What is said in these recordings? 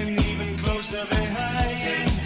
Even closer behind.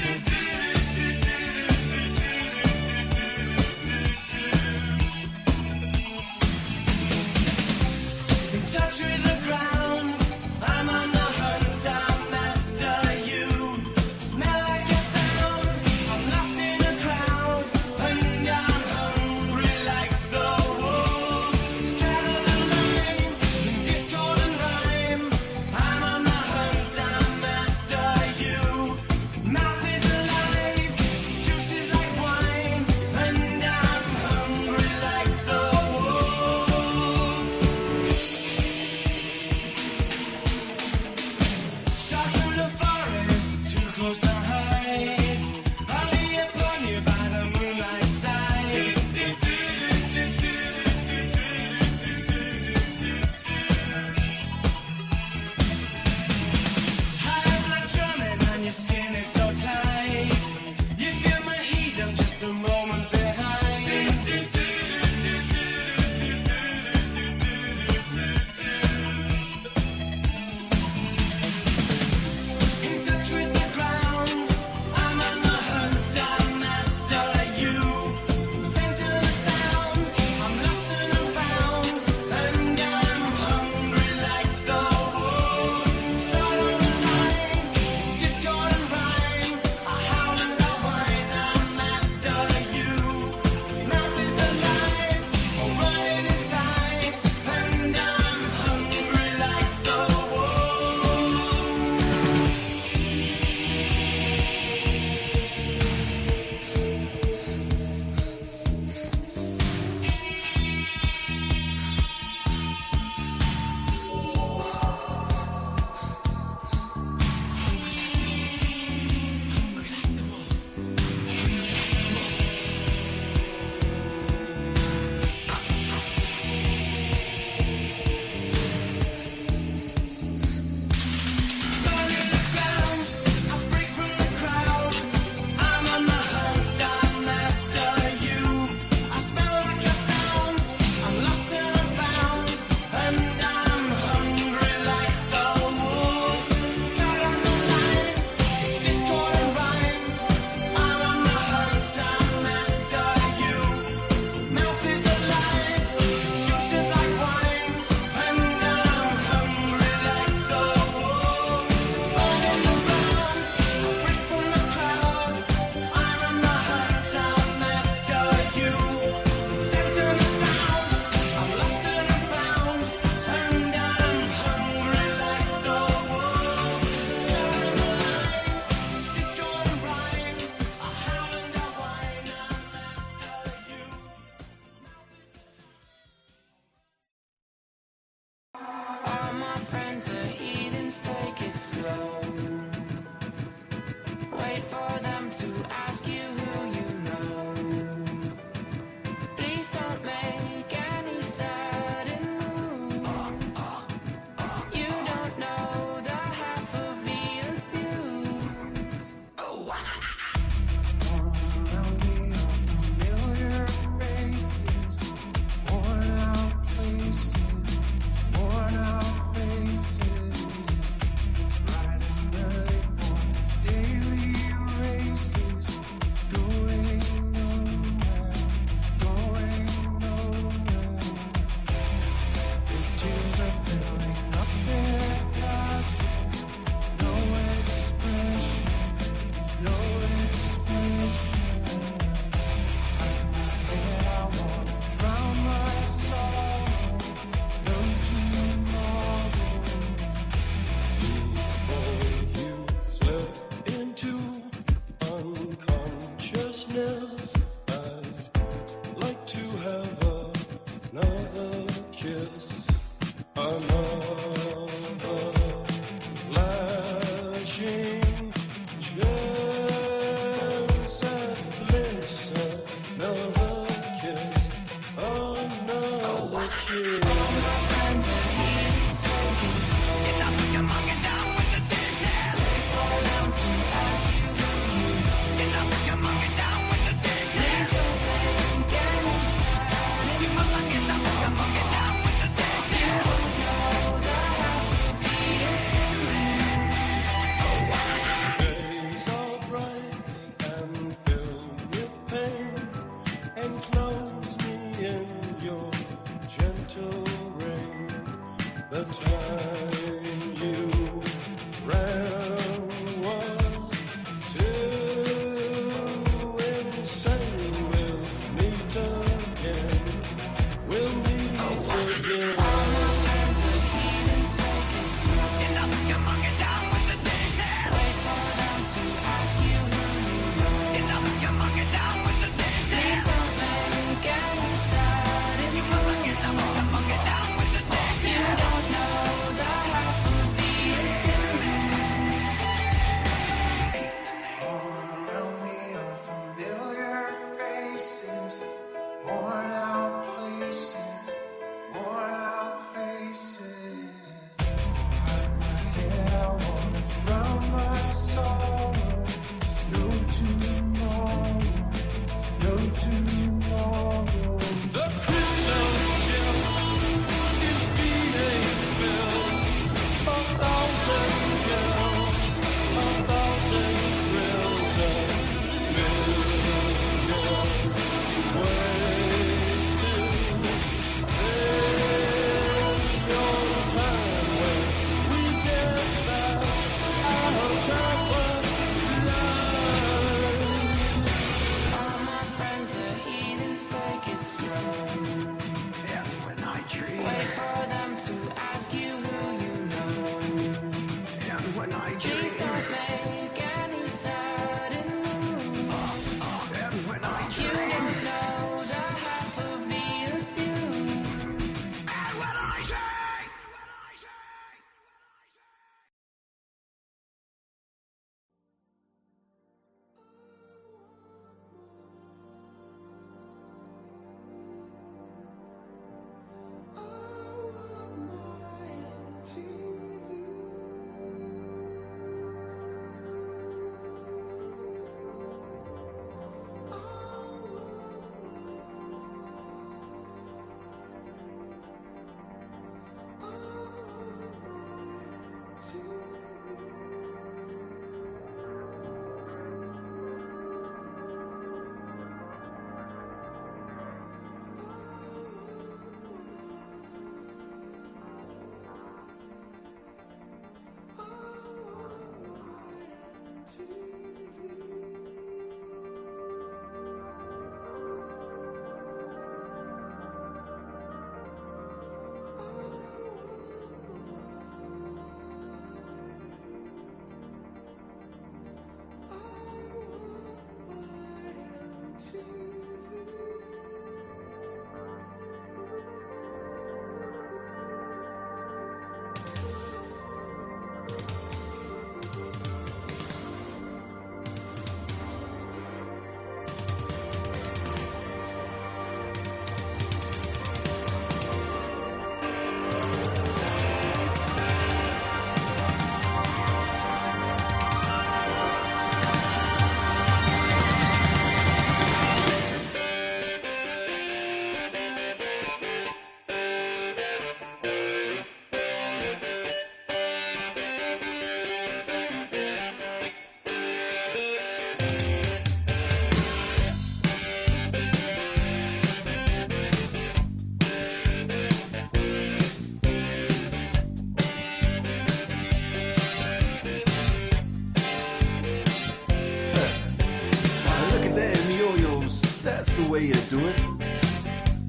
way you do it.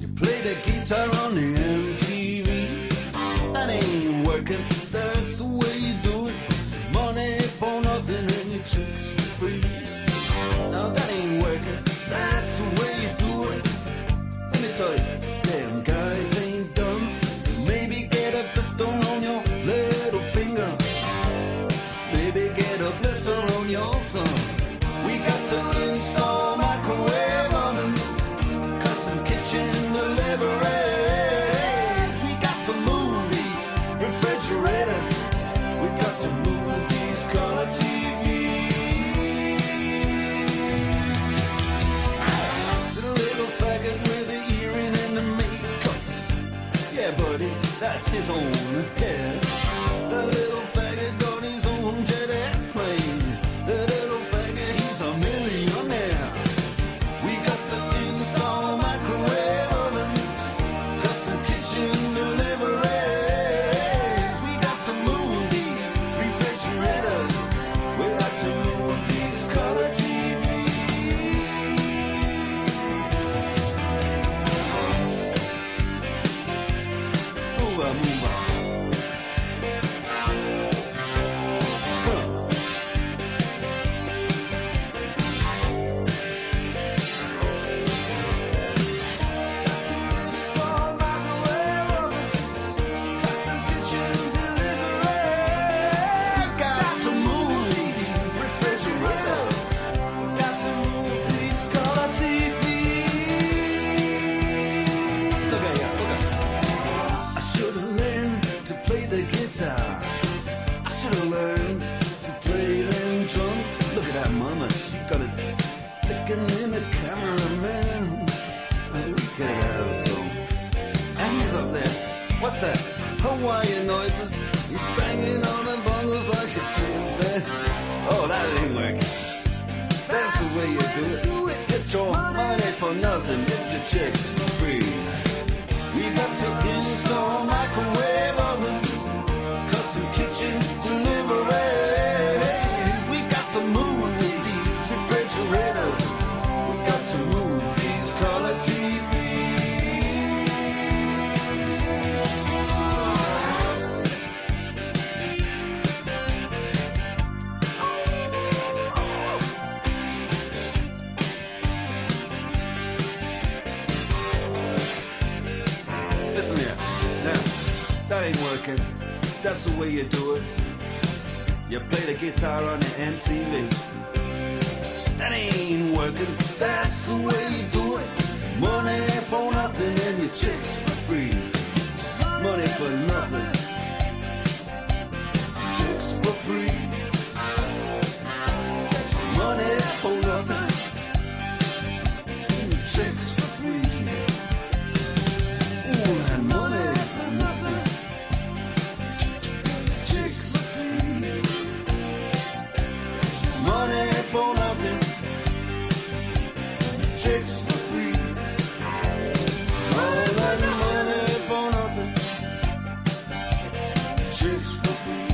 You play the guitar on the MTV. That ain't working, that's the way you do it. Money for nothing and your chicks for free. Now that ain't working, that's the way you do it. Let me tell you, damn guys ain't dumb. Maybe get a blister on your little finger. Maybe get a blister on your thumb. We got to install microwave ovens, custom kitchen deliveries. We got to move these refrigerators. We got to move these color TVs. To the little faggot with the earring and the makeup. Yeah, buddy, that's his own hair. The little faggot got his own jet airplane. The little faggot, he's a millionaire. We got to install microwave ovens, custom kitchen deliveries. the chicks for free. We got to install microwave oven, custom kitchen delivery. We got to move these refrigerators. We got to move these color TVs. Listen here, now, that ain't working. That's the way you do it. You play the guitar on the MTV. That ain't working. That's the way you do it. Money for nothing and your chicks for free. Money for nothing. Chicks for free. Money for nothing. Chicks for free. Ooh, and money for nothing. Chicks for free. Money for nothing. Chicks for free. All that money for nothing. Chicks for free.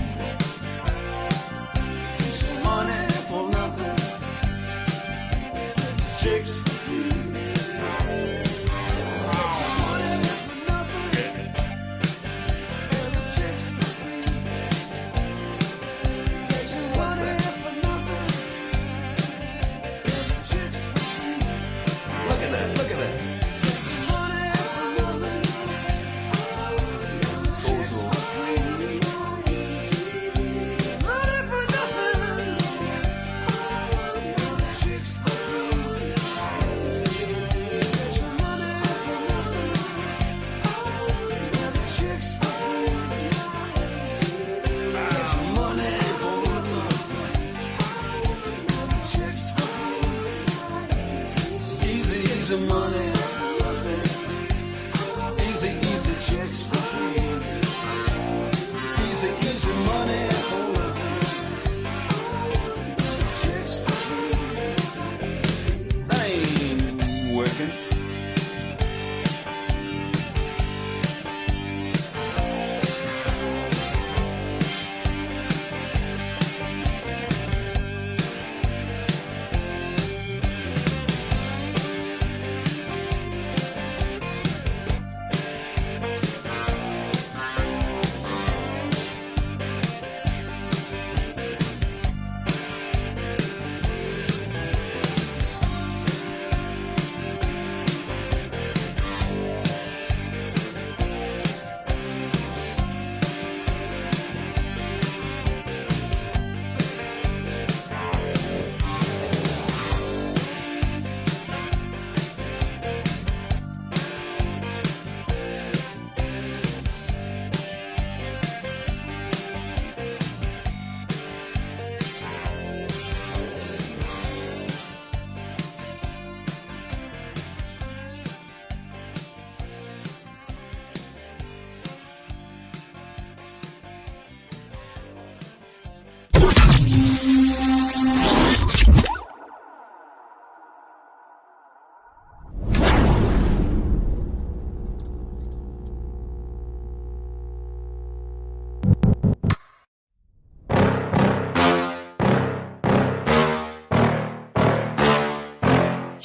Money for nothing. Chicks for free. Look at that, look at that. Easy, easy money. Easy, easy chicks for free. Easy, easy money for nothing. Chicks for free. That ain't working.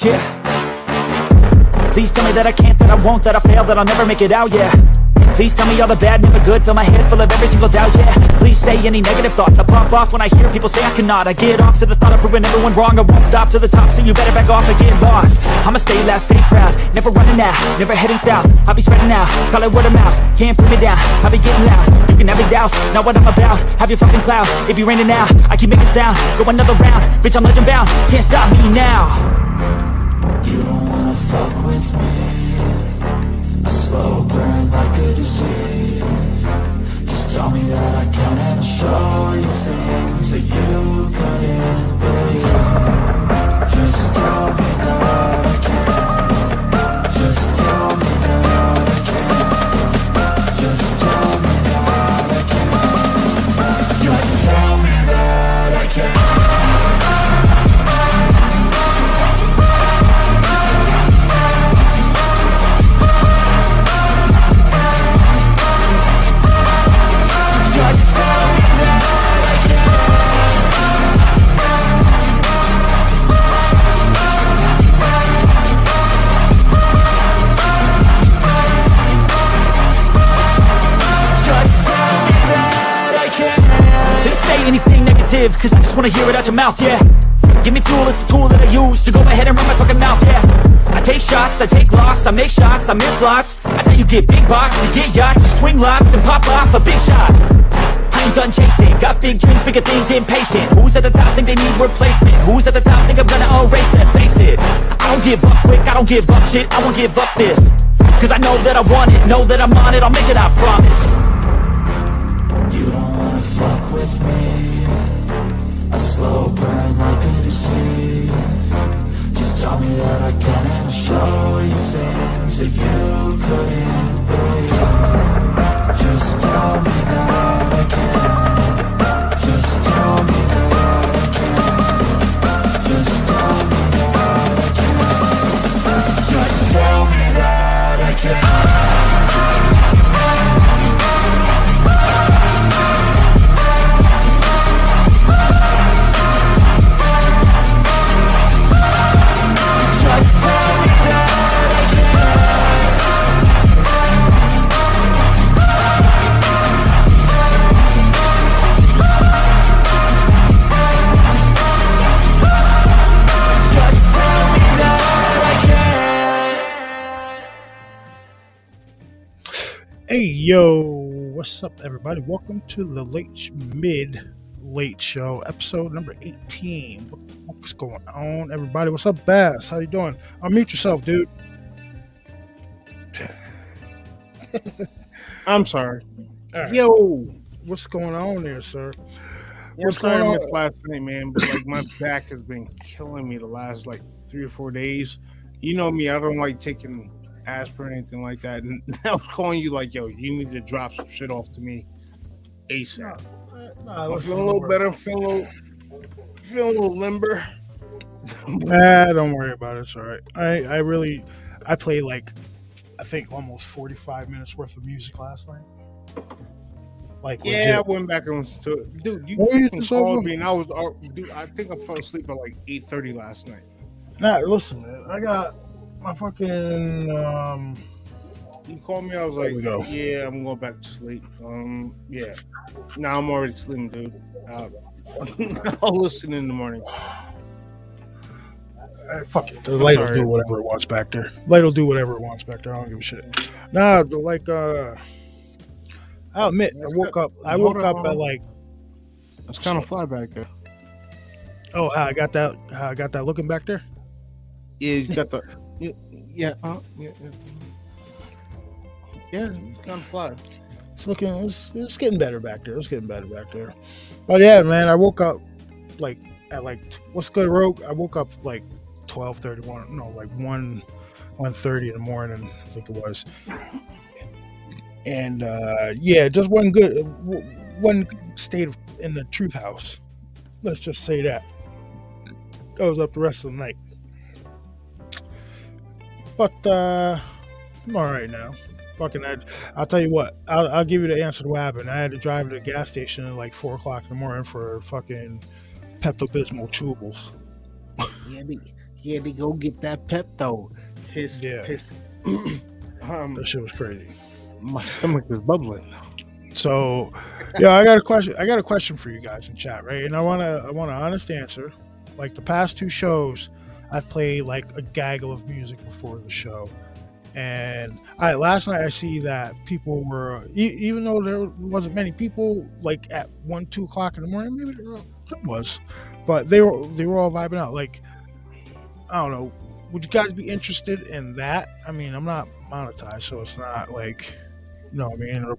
Yeah. Please tell me that I can't, that I won't, that I fail, that I'll never make it out, yeah. Please tell me all the bad, never good, fill my head full of every single doubt, yeah. Please say any negative thoughts, I pop off when I hear people say I cannot. I get off to the thought of proving everyone wrong, I won't stop to the top, so you better back off and get lost. I'ma stay loud, stay proud, never running out, never heading south. I'll be spreading out, call it word of mouth, can't put me down, I'll be getting loud. You can have your doubts, not what I'm about, have your fucking cloud, it be raining now, I keep making sound, go another round, bitch I'm legend bound, can't stop me now. You don't wanna fuck with me, a slow burn like a disease. Just tell me that I can and show you things that you couldn't believe. Just tell me that I can. Just tell me that I can. Just tell me that I can. Just tell me that I can. live, cause I just wanna hear it out your mouth, yeah. Give me fuel, it's a tool that I use to go ahead and run my fucking mouth, yeah. I take shots, I take loss, I make shots, I miss lots. I thought you get big box, you get yachts, you swing lots and pop off a big shot. I ain't done chasing, got big dreams, bigger things, impatient. Who's at the top think they need replacement? Who's at the top think I'm gonna erase that? Face it, I don't give up quick, I don't give up shit, I won't give up this. Cause I know that I want it, know that I'm on it, I'll make it, I promise. You don't wanna fuck with me. A slow burn like a disease. Just tell me that I can and I'll show you things that you couldn't believe. Just tell me that I can. Just tell me that I can. Just tell me that I can. Just tell me that I can. Hey, yo, what's up, everybody? Welcome to the Late Show, episode number 18. What the fuck's going on, everybody? What's up, Bass? How you doing? Unmute yourself, dude. I'm sorry. Right. Yo, What's going on there, sir? what's going on last night, man? But like my back has been killing me the last like 3 or 4 days. You know me, I don't like taking aspirin or anything like that. And I was calling you like, yo, you need to drop some shit off to me ASAP. I'm feeling a little better. Feeling a little limber. Don't worry about it. It's all right. I played like, I think almost 45 minutes worth of music last night. Like, yeah, legit. I went back and listened to it. Dude, you What are you fucking so called good? me and dude, I think I fell asleep at like 8:30 last night. Nah, listen, man. I got my fucking, You called me, I was There like, we go. yeah, I'm going back to sleep. Yeah. Now I'm already sleeping, dude. I'll listen in the morning. Fuck it. The light will sorry. do whatever it wants back there. Light will do whatever it wants back there. I don't give a shit. Nah, but like, I'll admit, I woke up at like, It's kind of fly back there. oh, I got that looking back there. Yeah, you got the, yeah, yeah. Yeah, it's kind of fly. It's getting better back there. It's getting better back there. But yeah, man, I woke up like at like, what's good, Rogue? I woke up like 12:31, no, like 1:30 in the morning, I think it was. And yeah, it just wasn't good. Wasn't stayed in the truth house. Let's just say that. I was up the rest of the night. But I'm all right now. Fucking, I'll tell you what. I'll give you the answer to what happened. I had to drive to the gas station at like 4 o'clock in the morning for fucking Pepto-Bismol chewables. He had to go get that Pepto. That shit was crazy. My stomach is bubbling. So, yeah, I got a question for you guys in chat, right? And I want an honest answer. Like the past 2 shows, I've played like a gaggle of music before the show. And last night I see that people were, even though there wasn't many people, like at 1, 2 o'clock in the morning, maybe there was, but they were all vibing out. Like, I don't know, would you guys be interested in that? I mean, I'm not monetized, so it's not like, you know what I mean?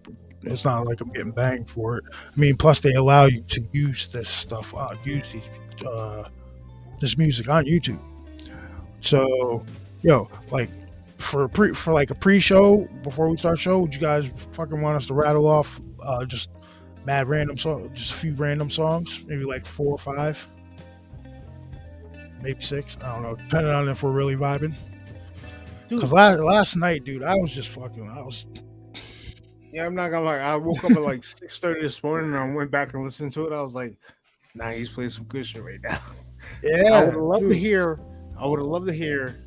It's not like I'm getting banged for it. I mean, plus they allow you to use this stuff, use this music on YouTube. So, yo, like, for like a pre-show before we start show, would you guys fucking want us to rattle off just mad random songs, just a few random songs, maybe like 4 or 5, maybe 6, I don't know, depending on if we're really vibing. Because last night, dude, I was Yeah, I'm not gonna lie. I woke up at like 6:30 this morning and I went back and listened to it. I was like, nah, he's playing some good shit right now. yeah, I would have loved to hear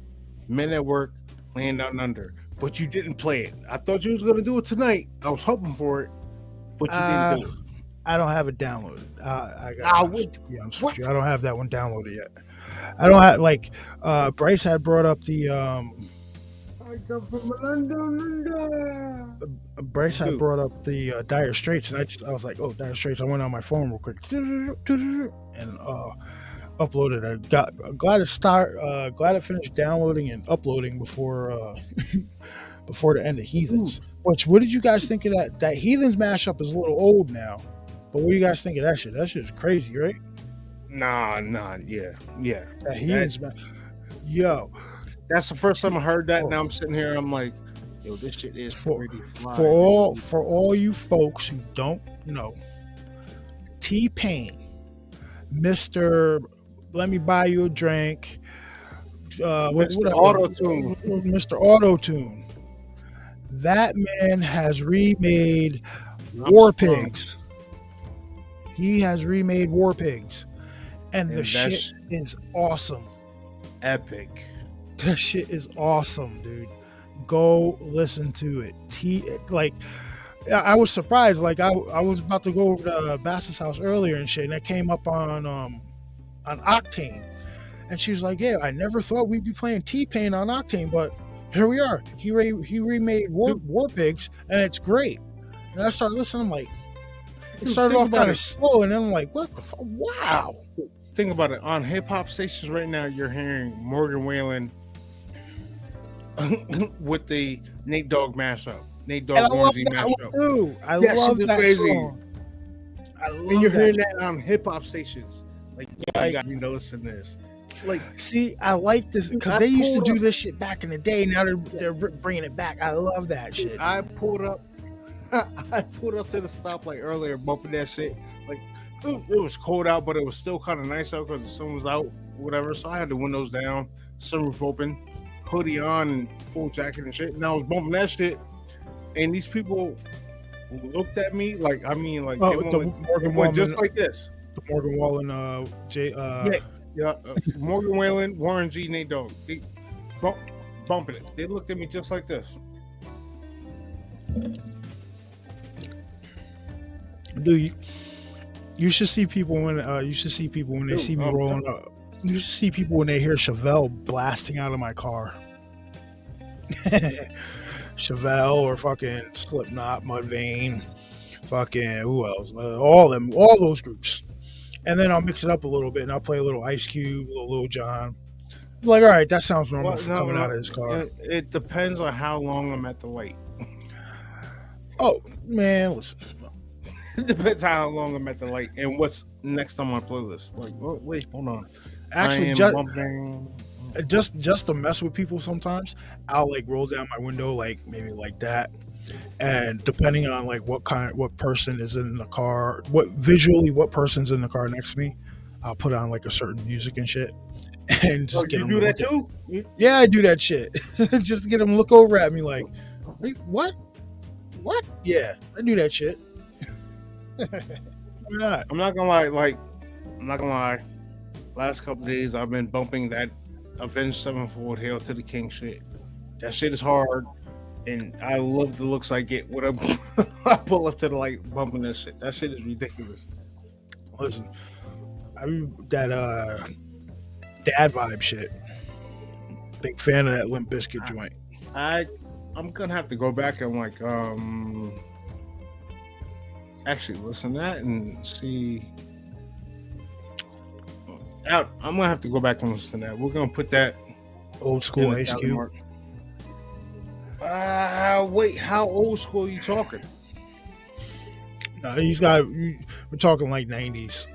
Men at Work, Laying Down Under, but you didn't play it. I thought you was gonna do it tonight. I was hoping for it, but you didn't do it. I don't have it downloaded. I Nah, got to be honest with you. I don't have that one downloaded yet. I don't have like Bryce had brought up the I come from London. Bryce had brought up the Dire Straits, and I was like, oh, Dire Straits. I went on my phone real quick and uploaded. I got glad it finished downloading and uploading before before the end of Heathens. Which, what did you guys think of that? That Heathens mashup is a little old now, but what do you guys think of that shit? That shit is crazy, right? Nah, yeah. That Heathens yo. That's the first time I heard that. Now I'm sitting here, I'm like, yo, this shit is pretty fly. For all you folks who don't know, T-Pain, Mr. Let Me Buy You a Drink, Mr. Auto-Tune. Mr. Auto-Tune. That man has remade War Pigs. He has remade War Pigs. And the shit is awesome. Epic. That shit is awesome, dude. Go listen to it. I was surprised. Like I was about to go over to Bass's house earlier and shit, and that came up on Octane, and she was like, "Yeah, I never thought we'd be playing T-Pain on Octane, but here we are. He remade War Pigs, and it's great." And I started listening. I'm like, it started off kind of slow, and then I'm like, "What the fuck? Wow!" Think about it. On hip hop stations right now, you're hearing Morgan Wallen with the Nate Dogg mashup. Nate Dogg Warrenzy mashup. I love that song. And you're hearing that on hip hop stations. Like, you got to listen to this. Like, see, I like this because they used to do this shit back in the day. Now they're bringing it back. I love that shit. I pulled up to the stoplight earlier, bumping that shit. Like, it was cold out, but it was still kind of nice out because the sun was out, whatever. So I had the windows down, sunroof open, hoodie on, and full jacket and shit. And I was bumping that shit, and these people looked at me like, they went just like this. The Morgan Wallen, Morgan Wallen, Warren G, Nate Dogg, they bumping it. They looked at me just like this. Dude, you should see people when they see me rolling up. You should see people when they hear Chevelle blasting out of my car. Chevelle or fucking Slipknot, Mudvayne, fucking who else? All those groups. And then I'll mix it up a little bit and I'll play a little Ice Cube, a little Lil Jon. I'm like, all right, that sounds normal coming out of his car. It depends on how long I'm at the light. Oh man, listen. It depends how long I'm at the light and what's next on my playlist. Like, wait, hold on. Actually, just to mess with people sometimes, I'll like roll down my window like maybe like that, and depending on like what person is in the car, what person's in the car next to me, I'll put on like a certain music and shit, and just get them. You do that too? Yeah, I do that shit just to get them to look over at me like, wait, what? Yeah, I do that shit. Why not? I'm not gonna lie. Last couple of days, I've been bumping that Avenged Sevenfold Hail to the King shit. That shit is hard, and I love the looks I get when I pull up to the light bumping that shit. That shit is ridiculous. Listen, that dad vibe shit. Big fan of that Limp Bizkit joint. I'm gonna have to go back and like actually listen to that and see. I'm gonna have to go back and listen to that. We're gonna put that old school Ice Cube. Wait, how old school are you talking? We're talking like 90s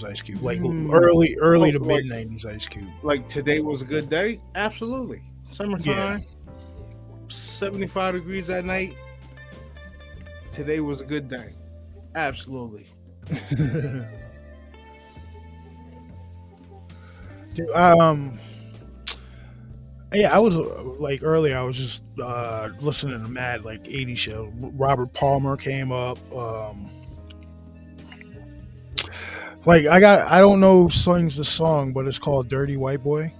Ice Cube, like early to mid 90s Ice Cube. Like Today Was a Good Day? Absolutely. Summertime, 75 degrees that night. Today was a good day. Absolutely. Dude, I was like earlier. I was just listening to mad like 80s show. Robert Palmer came up. Like I don't know who sings the song, but it's called "Dirty White Boy."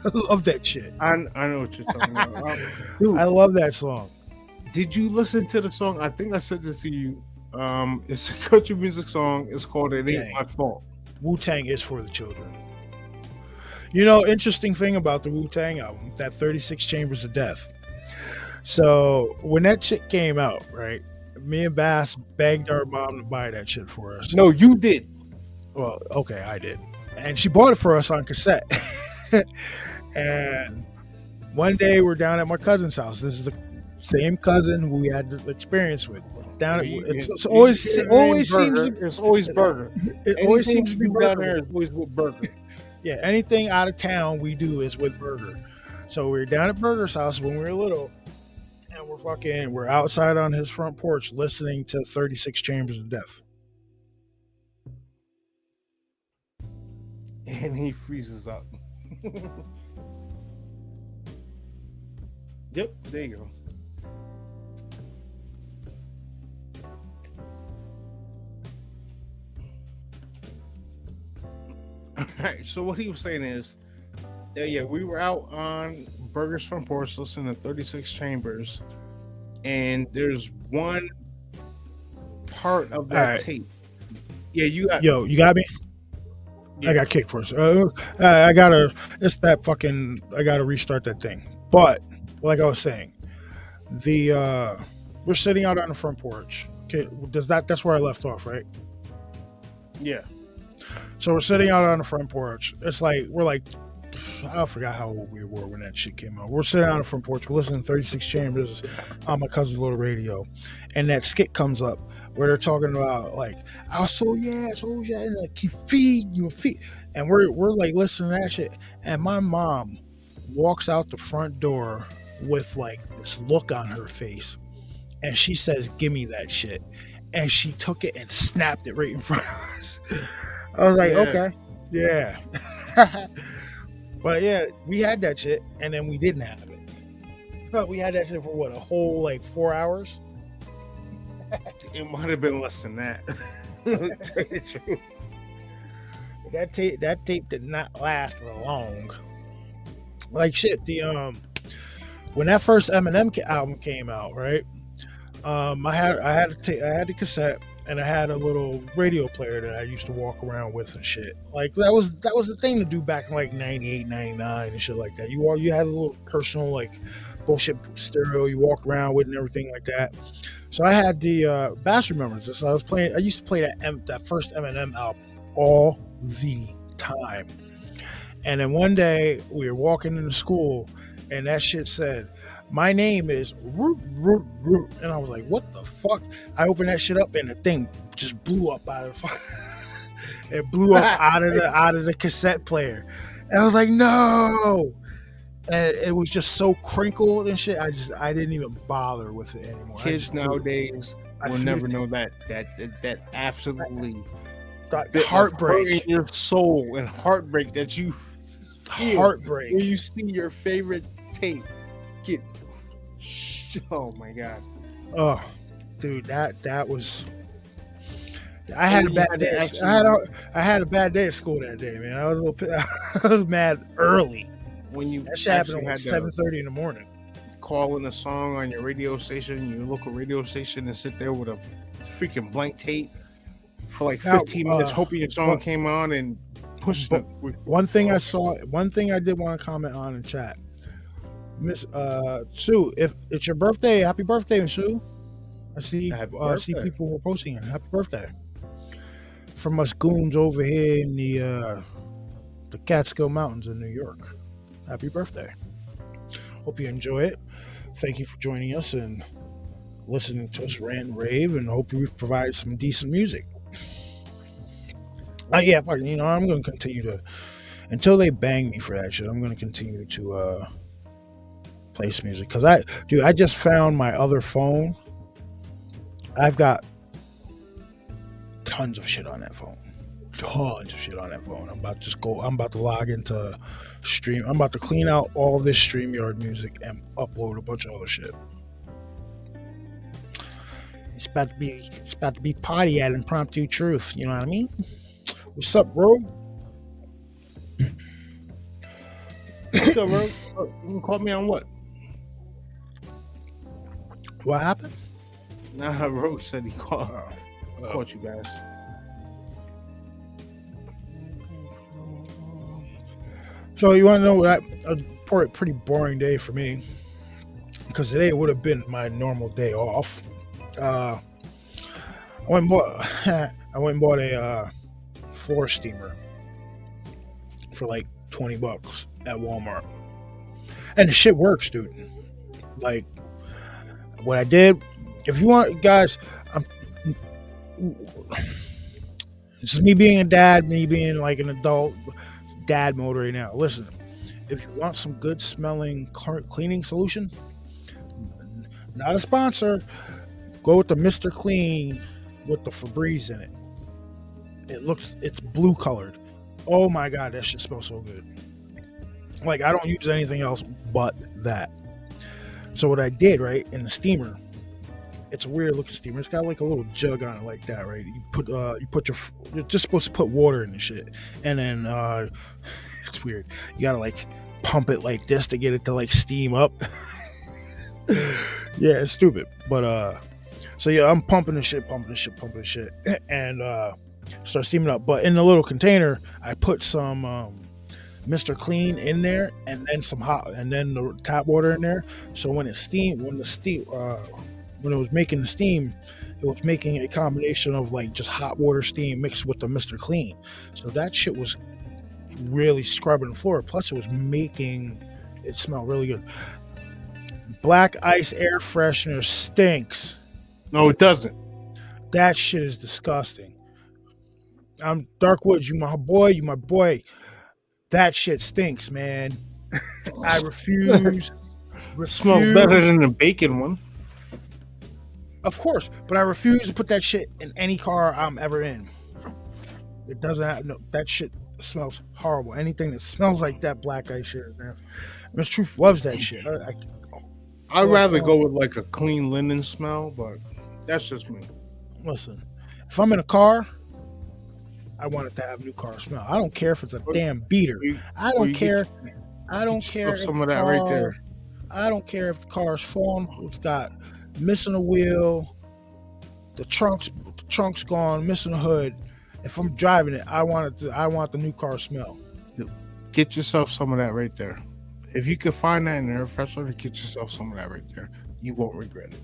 I love that shit. I know what you're talking about. Dude, I love that song. Did you listen to the song? I think I sent it to you It's a country music song. It's called "It Ain't Dang. My Fault." Wu-Tang is for the children. You know, interesting thing about the Wu-Tang album, that 36 Chambers of Death. So when that shit came out, right, me and Bass begged our mom to buy that shit for us. No, you did. Well, okay, I did. And she bought it for us on cassette. And one day we're down at my cousin's house. This is the same cousin who we had the experience with. Down at, it's always seems it's always burger. it always seems to be down burger. there. It's always with burger. Yeah, anything out of town we do is with Burger. So we were down at Burger's house when we were little, and we're outside on his front porch listening to 36 Chambers of Death. And he freezes up. Yep, there you go. All right, so what he was saying is, yeah, we were out on Burger's front porch listening to 36 Chambers, and there's one part of that right. tape. Yeah, you got. Yo, you got me? Yeah. I got kicked first. I gotta restart that thing. But like I was saying, we're sitting out on the front porch. Okay, that's where I left off, right? Yeah. So we're sitting out on the front porch. It's like I forgot how old we were when that shit came out. We're sitting on the front porch. We're listening to 36 Chambers on my cousin's little radio, and that skit comes up where they're talking about like, "I'll show you ass, and like keep feed you feed," and we're like listening to that shit. And my mom walks out the front door with like this look on her face, and she says, "Give me that shit," and she took it and snapped it right in front of us. I was like, Yeah. okay, yeah. But yeah, we had that shit, and then we didn't have it. But we had that shit for what, a whole like 4 hours? It might have been less than that. That tape did not last long. Like shit, when that first Eminem album came out, right? I had the cassette, and I had a little radio player that I used to walk around with and shit. Like that was the thing to do back in like 98, 99 and shit like that. You had a little personal like bullshit stereo you walk around with and everything like that. So I had the Bass remembers this. I used to play that first Eminem album all the time. And then one day we were walking into school, and that shit said, "My name is Root Root Root," and I was like, "What the fuck?" I opened that shit up, and the thing just blew up out of the it blew up out of the cassette player, and I was like, "No!" And it was just so crinkled and shit. I didn't even bother with it anymore. Kids nowadays will never know that absolutely heartbreak in your soul and heartbreak that you feel heartbreak when you see your favorite tape get. Oh my god! Oh, dude, that was. I had a bad day. I had a bad day at school that day, man. I was I was mad early. When you That shit happened at like 7:30 in the morning. Call in a song on your radio station, your local radio station, and sit there with a freaking blank tape for like 15 minutes, hoping your song came on and push it. One thing I did want to comment on in chat. Miss Sue, if it's your birthday, happy birthday, Sue. I see people were posting it. Happy birthday. From us goons over here in the Catskill Mountains in New York. Happy birthday. Hope you enjoy it. Thank you for joining us and listening to us rant and rave, and hope we've provided some decent music. Yeah, I'm going to continue to, until they bang me for that shit, I'm going to continue to play some music. Because I just found my other phone. I've got tons of shit on that phone. I'm about to log into Stream. I'm about to clean out all this StreamYard music and upload a bunch of other shit. It's about to be party at Impromptu Truth. You know what I mean? What's up, bro? What's up, bro? You called me on what? What happened? Nah, Rogue said he caught Oh. you guys. So you want to know that a pretty boring day for me, because today would have been my normal day off. I went and bought a floor steamer for like $20 at Walmart, and the shit works, dude. Like, what I did, if you want, guys, this is me being a dad, me being like an adult dad mode right now. Listen, if you want some good smelling cleaning solution, not a sponsor, go with the Mr. Clean with the Febreze in it. It's blue colored. Oh my god, that shit smells so good. Like, I don't use anything else but that. So what I did, right, in the steamer, it's a weird looking steamer. It's got like a little jug on it like that, right? You're just supposed to put water in the shit, and then it's weird. You gotta like pump it like this to get it to like steam up. Yeah, it's stupid, but so yeah, I'm pumping the shit, and start steaming up. But in the little container, I put some Mr. Clean in there, and then some hot, and then the tap water in there. So when it was making the steam, it was making a combination of like just hot water steam mixed with the Mr. Clean. So that shit was really scrubbing the floor. Plus, it was making it smell really good. Black Ice air freshener stinks. No, it doesn't. That shit is disgusting. I'm Dark Woods. You my boy. That shit stinks, man. I refuse. Smells better than the bacon one. Of course, but I refuse to put that shit in any car I'm ever in. It doesn't have that shit smells horrible. Anything that smells like that Black Ice shit is nasty. Miss Truth loves that shit. I'd rather go with like a clean linen smell, but that's just me. Listen, if I'm in a car, I want it to have new car smell. I don't care if it's a damn beater. I don't care. I don't care. Some of that right there. I don't care if the car's falling. It's got missing a wheel, the trunk's gone, missing a hood. If I'm driving it, I want the new car smell. Get yourself some of that right there. If you can find that in the air freshener, get yourself some of that right there. You won't regret it.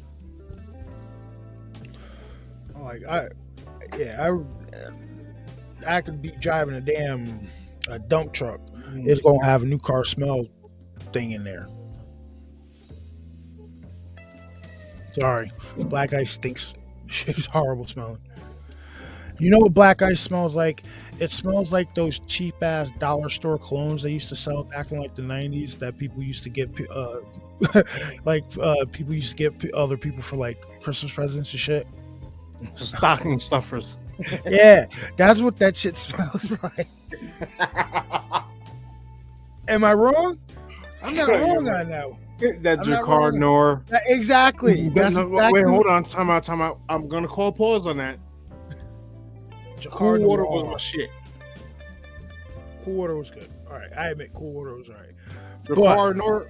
I could be driving a damn dump truck. It's gonna have a new car smell thing in there. Sorry, Black Ice stinks. Shit's horrible smelling. You know what Black Ice smells like? It smells like those cheap ass dollar store colognes they used to sell back in like the 90s that people used to get people used to get other people for like Christmas presents and shit. Stocking stuffers. Yeah, that's what that shit smells like. Am I wrong? I'm not wrong on that. That's your car, Nor. Exactly. That's exactly. Wait, hold on. Time out. I'm gonna call pause on that. Cool water was my shit. Cool water was good. All right, I admit Cool water was all right. Car, Nor.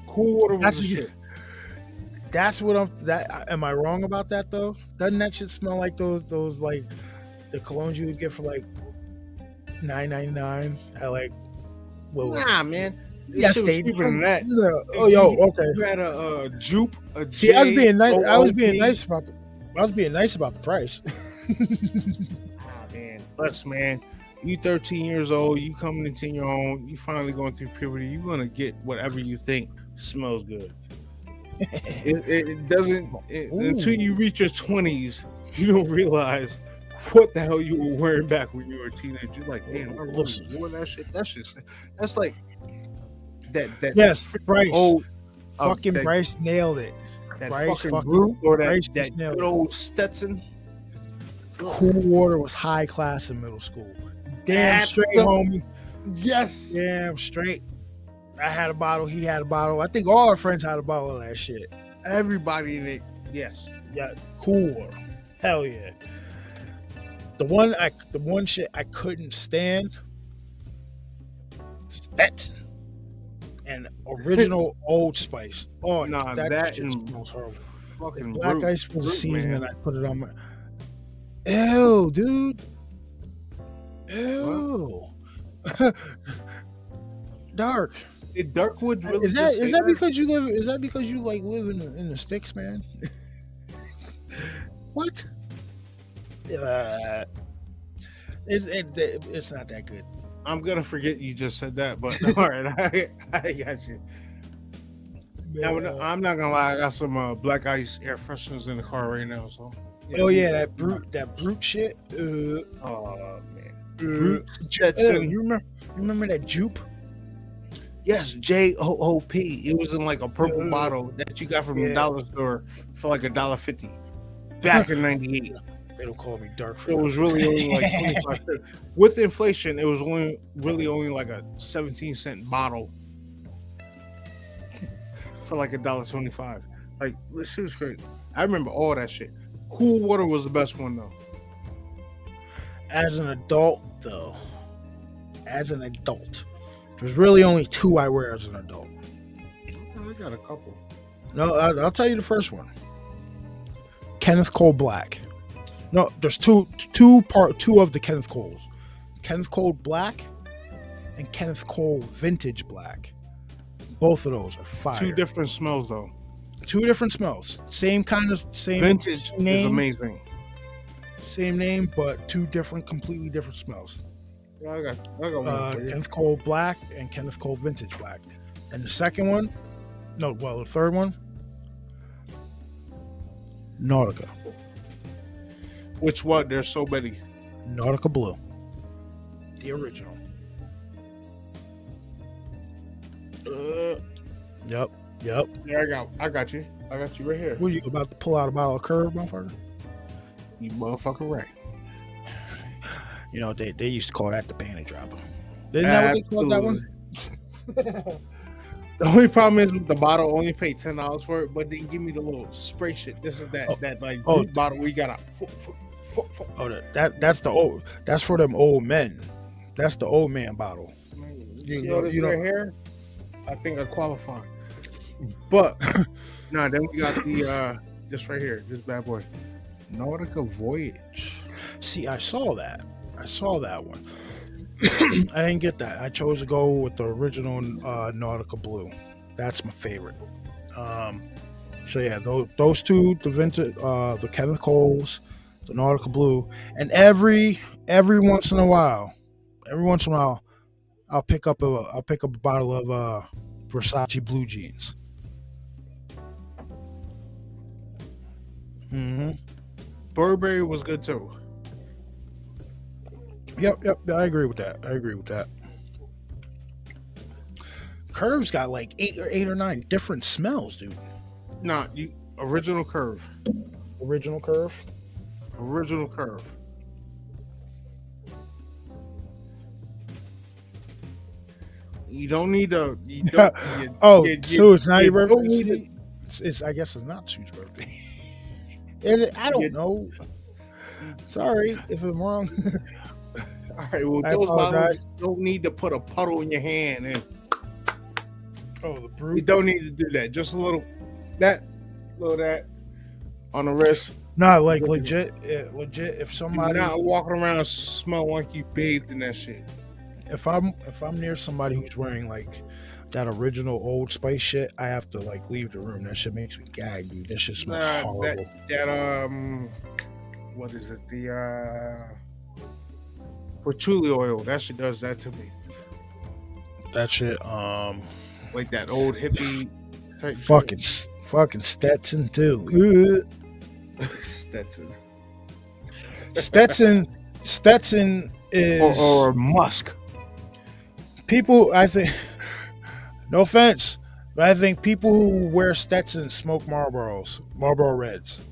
Cool water was the shit. That's what am I wrong about that though? Doesn't that shit smell like those like the colognes you would get for like $9.99 at like nah, man. Yes, they cheaper than that. Oh, yo, okay. You had a Jupe. See, I was being nice. I was being nice about the price. Man, plus, man, you 13 years old. You coming into your own. You finally going through puberty. You're gonna get whatever you think smells good. It doesn't until you reach your 20s. You don't realize what the hell you were wearing back when you were a teenager. You're like, damn, I really wore that shit. That's like that. Yes, Bryce. Old, fucking Bryce nailed it. That Bryce fucking group or that nailed good old Stetson. Cool water was high class in middle school. Damn straight, homie. Yes. Damn straight. I had a bottle. He had a bottle. I think all our friends had a bottle of that shit. Everybody in it. Yes. Yeah. Cool water. Hell yeah. The one shit I couldn't stand. Stetson and original Old Spice. Oh nah, that shit and smells horrible. fucking Black brute, ice was brute, seasoned, man. and I put it on my. Ew, dude. Ew. Dark. Did Darkwood really Is just that say because you live? Is that because you like live in the sticks, man? What? It's not that good. I'm gonna forget you just said that, but all right, I got you. Now, I'm not gonna lie, I got some black ice air fresheners in the car right now. So. Oh yeah, that brute shit. Oh man. Brute. Jetson. You remember that Jupe? Yes, JOOP. It was in like a purple bottle that you got from the dollar store for like $1.50 back in '98. They don't call me dark. It was really only like 25 cents. With inflation, it was only like a 17-cent bottle for like $1.25. Like this shit was crazy. I remember all that shit. Cool water was the best one though. As an adult, there's really only two I wear as an adult. I got a couple. No, I'll tell you the first one. Kenneth Cole Black. No, there's two of the Kenneth Coles. Kenneth Cole Black and Kenneth Cole Vintage Black. Both of those are fire. Two different smells though. Two different smells. Same Vintage name. is amazing. Same name, but two completely different smells. Yeah, I got one for you. Kenneth Cole Black and Kenneth Cole Vintage Black. And the second one, the third one, Nautica. Which one? There's so many. Nautica Blue. The original. Yep. Yeah, I got you. I got you right here. What, you about to pull out a bottle of Curve, motherfucker? You motherfucker right. You know, they used to call that the panty dropper. Isn't that what they called that one? The only problem is with the bottle, only paid $10 for it, but they give me the little spray shit. This is that bottle we got that's for them old men. That's the old man bottle. You know hair? I think I qualify. But then we got the this right here, this bad boy. Nautica Voyage. See, I saw that one. I didn't get that. I chose to go with the original Nautica Blue. That's my favorite. So yeah, those two, the vintage, the Kenneth Coles, the Nautica Blue, and every once in a while, I'll pick up a bottle of Versace Blue Jeans. Mm-hmm. Burberry was good too. Yep. I agree with that. Curve's got like eight or nine different smells, dude. Nah, original Curve. Original Curve. You don't need a. So it's not your birthday. I guess it's not Sue's birthday. Is it? I don't know. Sorry if I'm wrong. All right. Well, those bottles don't need to put a puddle in your hand, and the brew. You don't need to do that. Just a little that on the wrist. No, like legit. If somebody not walking around smell like you bathed in that shit. If I'm near somebody who's wearing like that original Old Spice shit, I have to like leave the room. That shit makes me gag, dude. That shit smells horrible. What is it? The patchouli oil. That shit does that to me. That shit, like that old hippie type. Fucking Stetson too. Stetson is or Musk. People, I think. No offense, but I think people who wear Stetson smoke Marlboro Reds.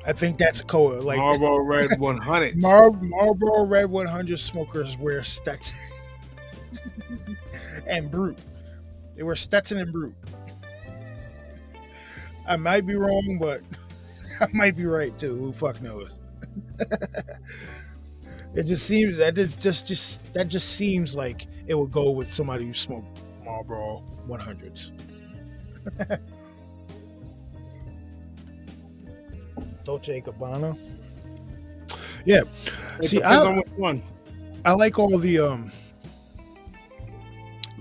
I think that's a code. Like Marlboro Red 100. Marlboro Red 100 smokers wear Stetson and Brute. They wear Stetson and Brute. I might be wrong, but I might be right too. Who fuck knows? It just seems that just seems like it would go with somebody who smoked Marlboro 100s. Dolce & Gabbana. Yeah. It See, depends on which one. I like all the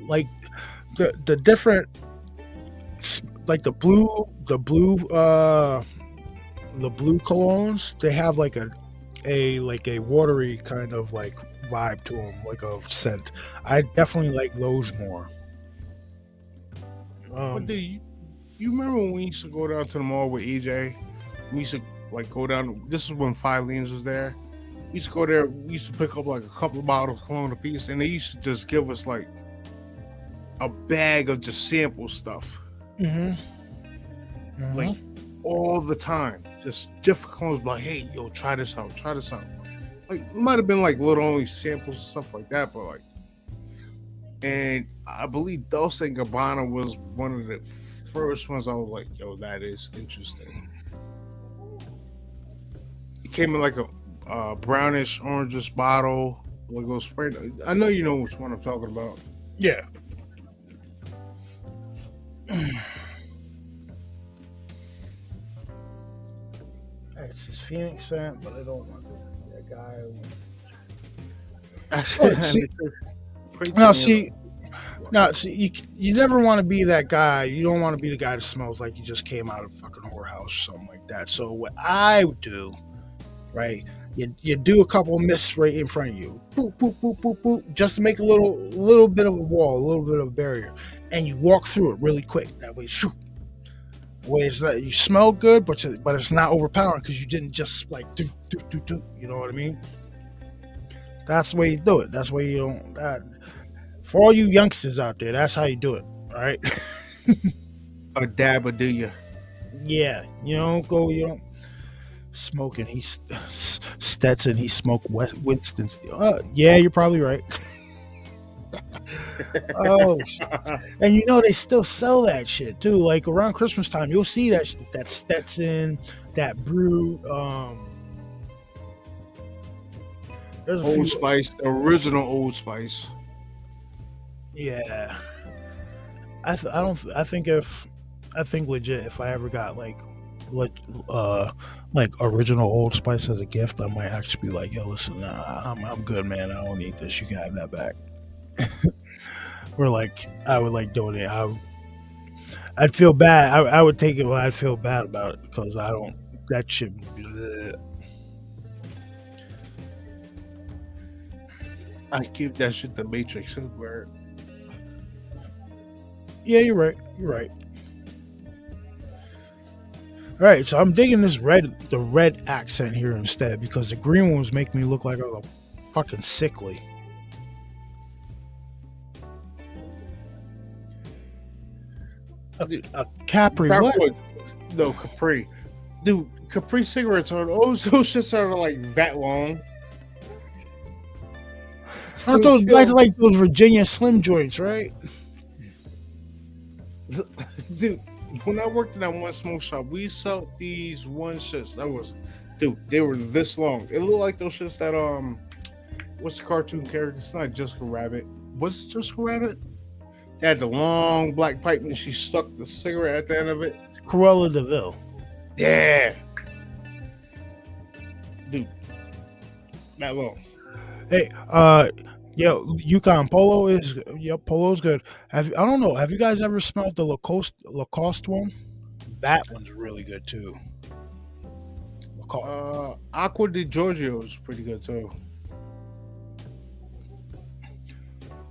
like the different, like the blue colognes. They have like a watery kind of like vibe to them, like a scent. I definitely like those more. But you remember when we used to go down to the mall with EJ? We used to like go down. This is when Filene's was there. We used to go there. We used to pick up like a couple of bottles of cologne a piece, and they used to just give us like a bag of just sample stuff, like all the time. Just different clones, like, hey, yo, try this out. Like, it might have been like little only samples and stuff like that, but like, and I believe Dolce & Gabbana was one of the first ones I was like, yo, that is interesting. It came in like a brownish, orangish bottle, like it was sprayed. I know you know which one I'm talking about. Yeah. It's his Phoenix scent, but I don't want that guy. You never want to be that guy. You don't want to be the guy that smells like you just came out of a fucking whorehouse or something like that. So what I would do, right? You do a couple of mists right in front of you, boop, boop, boop, boop, boop, just to make a little bit of a wall, a little bit of a barrier, and you walk through it really quick. That way, shoo. Ways that you smell good, but it's not overpowering because you didn't just like do. You know what I mean? That's the way you do it. That's the way you don't. For all you youngsters out there, that's how you do it. All right. A dab or do you? Yeah, you don't smoking. He's Stetson. He smoked Winston. Yeah, you're probably right. Oh, and they still sell that shit too. Like around Christmas time, you'll see that Stetson, that Brew. There's Old Spice, the original Old Spice. Yeah, I think legit if I ever got like original Old Spice as a gift, I might actually be like, yo, listen, I'm good, man. I don't need this. You can have that back. Or like I would like donate. I'd feel bad. I would take it, but I'd feel bad about it because I don't. That shit. I keep that shit the Matrix. Where? Yeah, you're right. All right, so I'm digging the red accent here instead because the green ones make me look like I'm fucking sickly. A Capri, what? No, Capri. Dude, Capri cigarettes are those shits are like that long. Aren't those like those Virginia Slim joints, right? Dude, when I worked in that one smoke shop, we sold these one shits. They were this long. It looked like those shits that what's the cartoon character? It's not Jessica Rabbit. Was it Jessica Rabbit? They had the long black pipe and she stuck the cigarette at the end of it. Cruella de Vil. Yeah. Dude. That long. Hey, Yukon Polo's good. I don't know. Have you guys ever smelled the Lacoste one? That one's really good too. Aqua di Giorgio is pretty good too.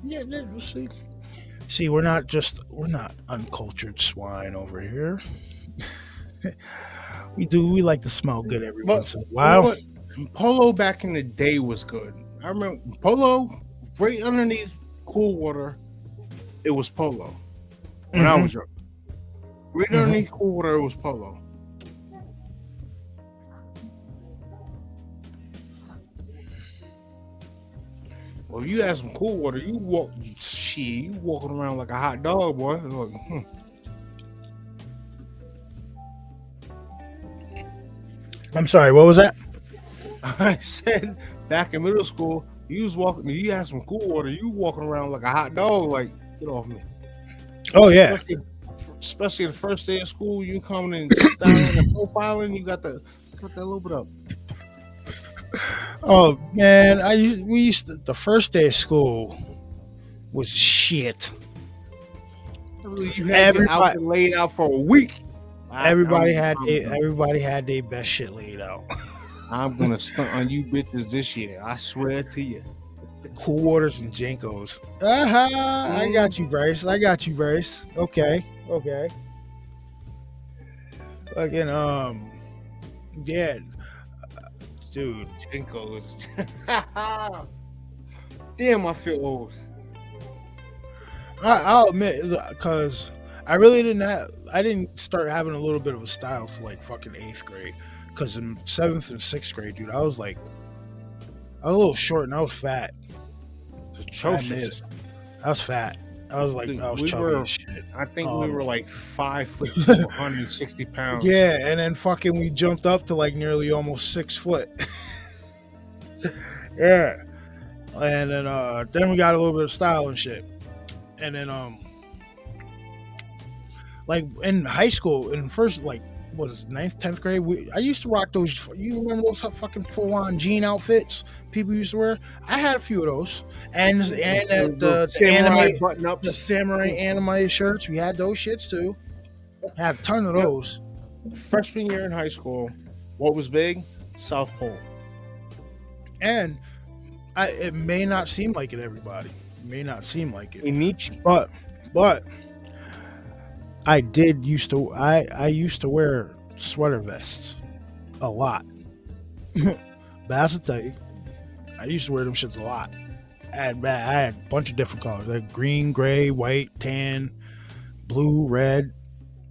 Yeah, we'll see. See, we're not uncultured swine over here. We like to smell good every once in a while. Polo back in the day was good. I remember Polo right underneath Cool Water. It was Polo when I was young. Right underneath Cool Water, it was Polo. Well, if you had some Cool Water, you walking around like a hot dog, boy. Like, I'm sorry, what was that? I said back in middle school, you had some Cool Water, you walking around like a hot dog, like, get off me. Oh yeah. Especially the first day of school, you coming in styling and profiling, you got the Cut that a little bit up. Oh man, we used to, the first day of school was shit. You had your outfit laid out for a week. Everybody had their best shit laid out. I'm gonna stunt on you bitches this year. I swear to you. Cool Waters and Jenkos. I got you, Bryce. Okay. Fucking yeah, dude. Jenkos. Damn, I feel old. I'll admit, because I really didn't start having a little bit of a style till like fucking 8th grade. Because in 7th and 6th grade, dude, I was a little short and I was fat. Atrocious. I was fat. I was like, dude, I was chubby as shit. I think we were like 5'2", 160 pounds. Yeah, and then fucking we jumped up to like nearly almost 6 foot. Yeah. And then we got a little bit of style and shit. And then like in high school, in first like what is it, 9th, 10th grade, I used to rock those. You remember those fucking full-on jean outfits people used to wear? I had a few of those, and the samurai button-ups, the samurai anime shirts. We had those shits too. Had a ton of those. Freshman year in high school, what was big? South Pole. And it may not seem like it, everybody. It may not seem like it. Inichi. But I used to wear sweater vests a lot. But that's to tell you, I used to wear them shits a lot. I had a bunch of different colors, like green, gray, white, tan, blue, red.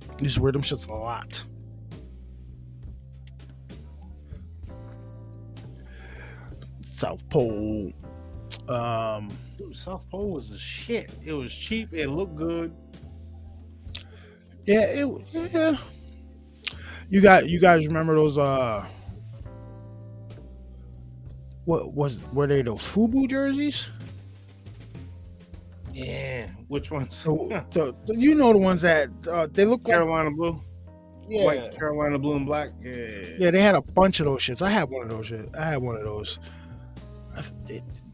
I used to wear them shits a lot. South Pole. Dude, South Pole was the shit. It was cheap. It looked good. Yeah, yeah. You guys remember those? Were they those FUBU jerseys? Yeah. Which ones? You know the ones that they look Carolina blue. Yeah, white Carolina blue and black. Yeah. They had a bunch of those shits. I had one of those shit.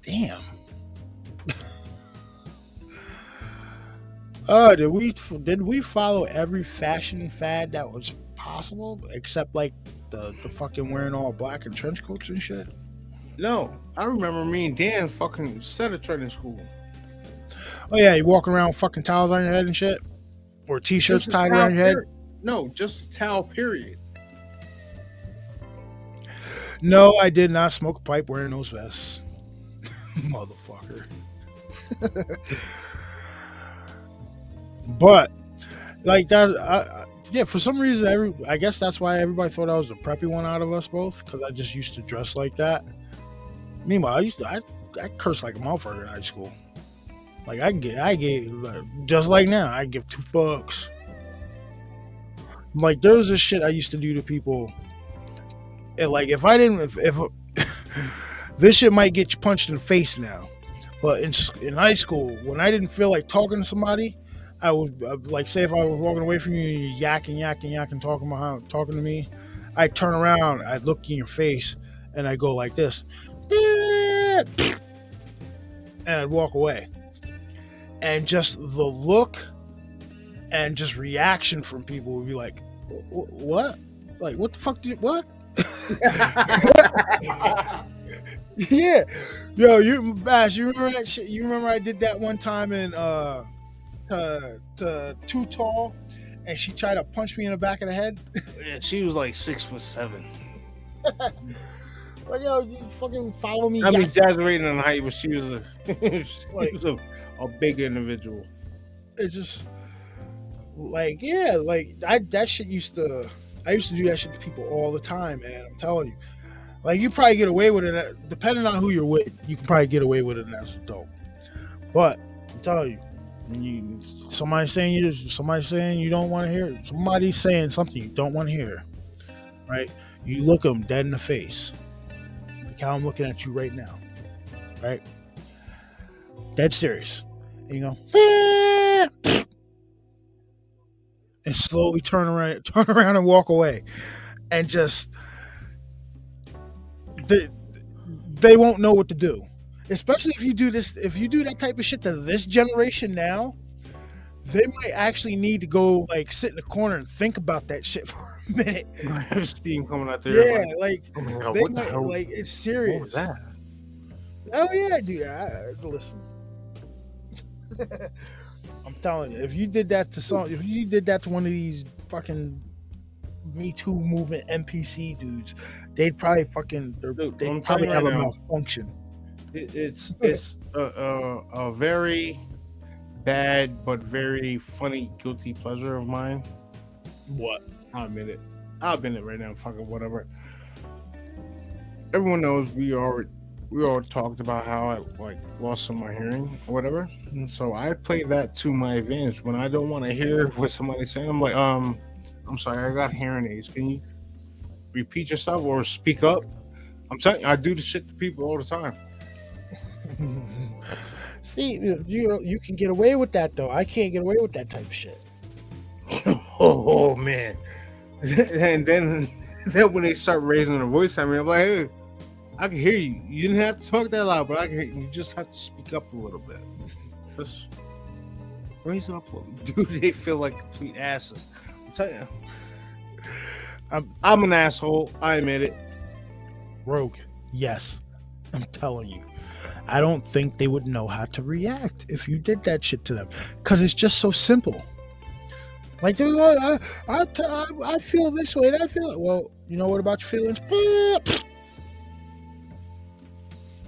Damn. Did we follow every fashion fad that was possible except like the fucking wearing all black and trench coats and shit? No, I remember me and Dan fucking set a trend in school. Oh yeah, you walking around with fucking towels on your head and shit, or t-shirts tied around your head. No, just a towel. Period. No, I did not smoke a pipe wearing those vests, motherfucker. But like that, yeah. For some reason, I guess that's why everybody thought I was the preppy one out of us both, because I just used to dress like that. Meanwhile, I cursed like a motherfucker in high school. Like I gave just like now. I give $2. Like there was this shit I used to do to people. And like if this shit might get you punched in the face now, but in high school when I didn't feel like talking to somebody, I would like say if I was walking away from you and you're yakking, talking to me, I'd turn around, I'd look in your face, and I'd go like this, and I'd walk away. And just the look and just reaction from people would be like, what? Like, what the fuck what? Yeah. Yo, Bash, you remember that shit? You remember I did that one time in to Too Tall, and she tried to punch me in the back of the head? Yeah, she was like 6'7". Like, yo, you fucking follow me. I'm exaggerating on height, but she was a big individual. It's just like, yeah, like that shit I used to do that shit to people all the time, man. I'm telling you. Like, you probably get away with it, depending on who you're with, you can probably get away with it as an adult. But I'm telling you, when somebody's saying you don't want to hear, somebody's saying something you don't want to hear, right? You look them dead in the face. Like how I'm looking at you right now, right? Dead serious. And you go, and slowly turn around and walk away, and just they won't know what to do. Especially if you do this, if you do that type of shit to this generation now, they might actually need to go like sit in the corner and think about that shit for a minute. I have steam coming out there. Yeah, like oh my God, they what the might, hell? like it's serious. What was that? Oh yeah, dude. Listen, I'm telling you, if you did that to one of these fucking Me Too movement NPC dudes, they'd probably they'd probably have a malfunction. It's a very bad but very funny guilty pleasure of mine. What? I'll admit it. I'll admit it right now. Fucking whatever. Everyone knows we all talked about how I like lost some of my hearing or whatever, and so I play that to my advantage. When I don't want to hear what somebody's saying, I'm like, I'm sorry, I got hearing aids. Can you repeat yourself or speak up? I'm telling you, I do the shit to people all the time. See, you can get away with that though. I can't get away with that type of shit. Oh man! And then when they start raising their voice at me, I'm like, hey, I can hear you. You didn't have to talk that loud, but I can hear you. You just have to speak up a little bit. Just raise it up a little. Dude, they feel like complete asses. I'm telling you. I'm an asshole. I admit it. Rogue, yes. I'm telling you. I don't think they would know how to react if you did that shit to them. Because it's just so simple. Like, they're like, I feel this way, and I feel it. Well, you know what about your feelings?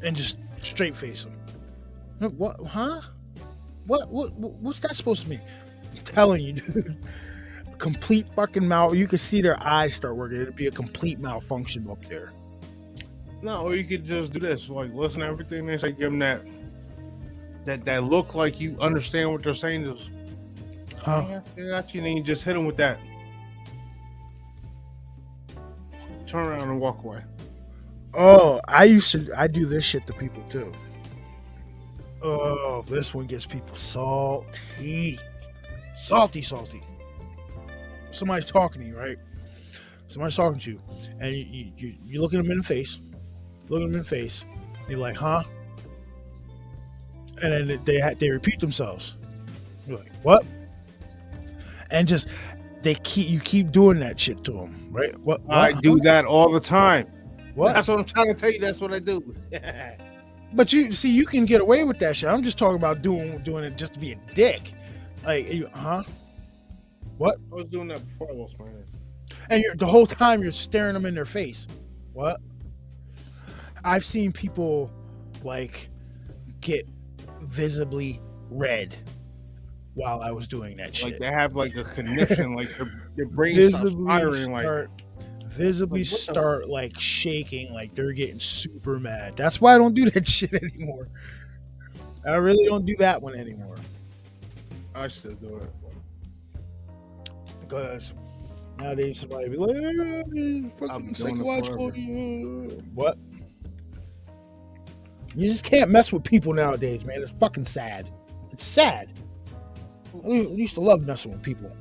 And just straight face them. What? Huh? What's that supposed to mean? I'm telling you, dude. A complete fucking you could see their eyes start working. It'd be a complete malfunction up there. No, or you could just do this, like listen to everything they say, give them that look like you understand what they're saying. Just, I got you, and then you just hit them with that. Turn around and walk away. Oh, I do this shit to people too. Oh, this one gets people salty. Somebody's talking to you, right? Somebody's talking to you, and you look at them in the face. You're like, huh? And then they repeat themselves. You're like, what? And just you keep doing that shit to them, right? What? I do that all the time. What? That's what I'm trying to tell you. That's what I do. But you can get away with that shit. I'm just talking about doing it just to be a dick. Like, huh? What? I was doing that before I lost my head. And the whole time you're staring them in their face. What? I've seen people like get visibly red while I was doing that shit. Like they have like a connection, like their brain starts firing, visibly start like shaking, like they're getting super mad. That's why I don't do that shit anymore. I really don't do that one anymore. I still do it because nowadays somebody be like, fucking psychological. What? You just can't mess with people nowadays, man. It's fucking sad. It's sad. We used to love messing with people.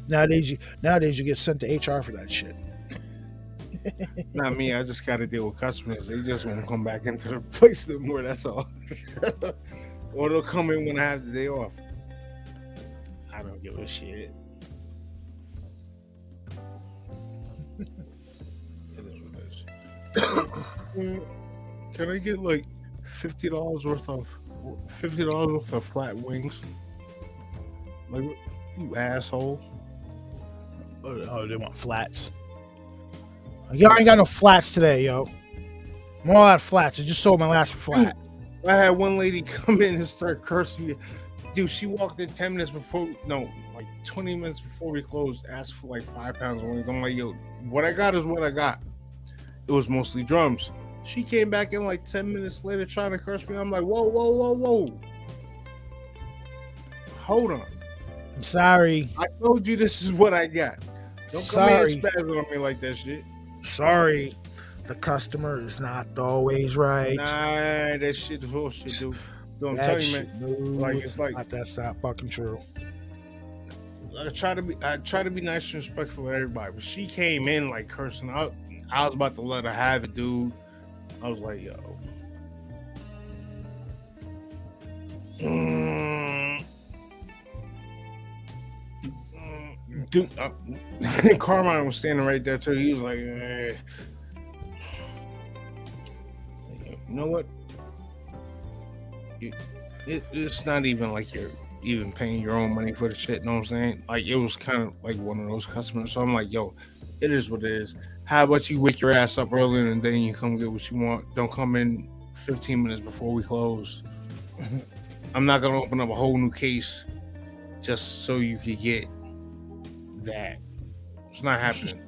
Nowadays you get sent to HR for that shit. Not me. I just got to deal with customers. They just won't come back into the place anymore. That's all. Or they'll come in when I have the day off. I don't give a shit. It is what it is. Can I get like $50 worth of flat wings? Like, you asshole. Oh, they want flats. Yo, I ain't got no flats today, yo. I'm all out of flats. I just sold my last flat. I had one lady come in and start cursing me. Dude, she walked in 10 minutes before, no, like 20 minutes before we closed, asked for like 5 pounds of wings. I'm like, yo, what I got is what I got. It was mostly drums. She came back in like 10 minutes later trying to curse me. I'm like, whoa. Hold on. I'm sorry. I told you this is what I got. Don't come here spazzing on me like that shit. Sorry. The customer is not always right. Nah, that shit is bullshit, dude. I'm telling you, man. No, like it's like that's not fucking true. I try to be nice and respectful with everybody, but she came in like cursing out. I was about to let her have it, dude. I was like, yo. Dude, Carmine was standing right there too. He was like, you know what? It's not even like you're even paying your own money for the shit. You know what I'm saying? Like, it was kind of like one of those customers. So I'm like, yo, it is what it is. How about you wake your ass up early and then you come get what you want? Don't come in 15 minutes before we close. I'm not gonna open up a whole new case just so you could get that. It's not happening.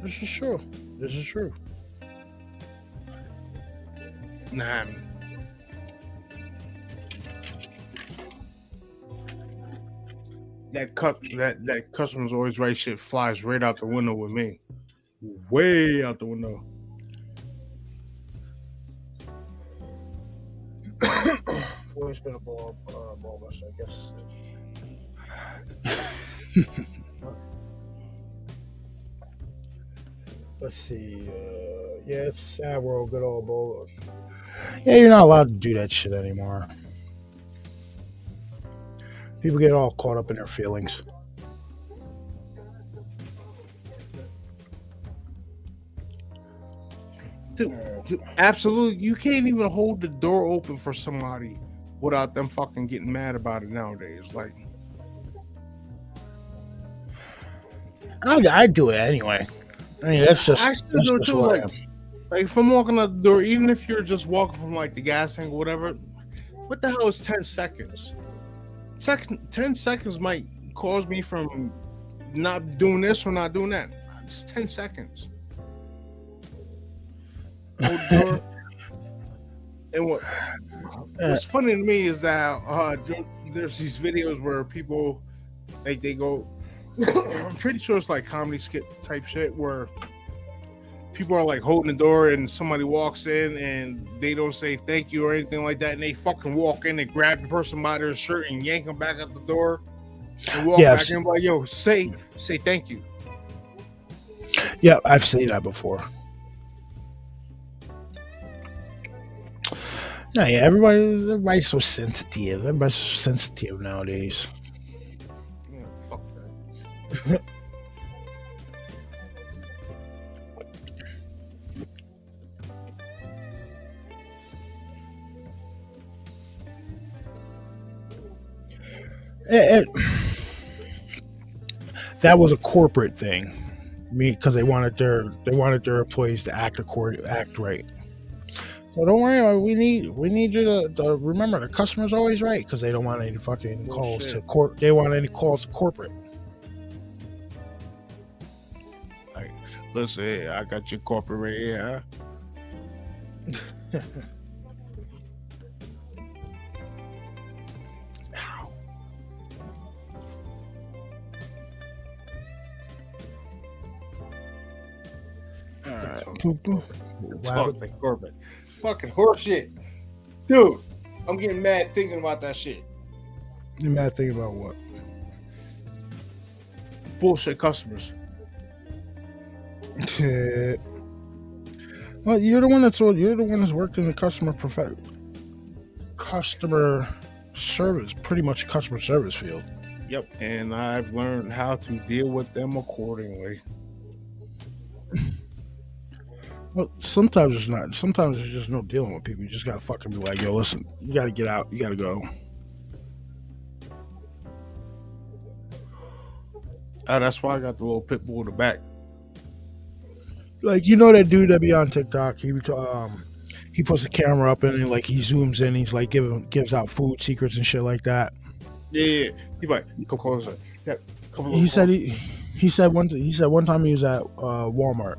This is true. This is true. Not happening. That customer's always right shit flies right out the window with me. Way out the window. Always been a ball buster, I guess. Let's see. Yeah, it's sad world, good old ball. Yeah, you're not allowed to do that shit anymore. People get all caught up in their feelings. Dude, absolutely. You can't even hold the door open for somebody without them fucking getting mad about it nowadays. Like, I do it anyway. I mean, that's just. I still do it too. Like if I'm walking out the door, even if you're just walking from like the gas tank or whatever, what the hell is 10 seconds? 10 seconds might cause me from not doing this or not doing that. It's 10 seconds. Hold the door. And what's funny to me is that there's these videos where people like they go. I'm pretty sure it's like comedy skit type shit where people are like holding the door and somebody walks in and they don't say thank you or anything like that, and they fucking walk in and grab the person by their shirt and yank them back out the door and walk back in like, yo, say thank you. Yeah, I've seen that before. No, yeah, everybody's so sensitive. Everybody's so sensitive nowadays. Yeah, fuck that. That was a corporate thing, because they wanted their employees to act right. So don't worry, we need you to remember the customer's always right, because they don't want any fucking calls to court. They want any calls to corporate. Like, listen, hey, I got your corporate right here. Huh? Talk like corporate. Fucking horseshit. Dude, I'm getting mad thinking about that shit. You mad thinking about what? Bullshit customers. Well, you're the one that's worked in the customer service, pretty much customer service field. Yep, and I've learned how to deal with them accordingly. Well, sometimes it's not. Sometimes there's just no dealing with people. You just gotta fucking be like, yo, listen, you gotta get out. You gotta go. That's why I got the little pit bull in the back. Like, you know that dude that be on TikTok? He puts a camera up and like he zooms in. He's like gives out food secrets and shit like that. Yeah. He's like, come closer. Yeah. He said one time he was at Walmart.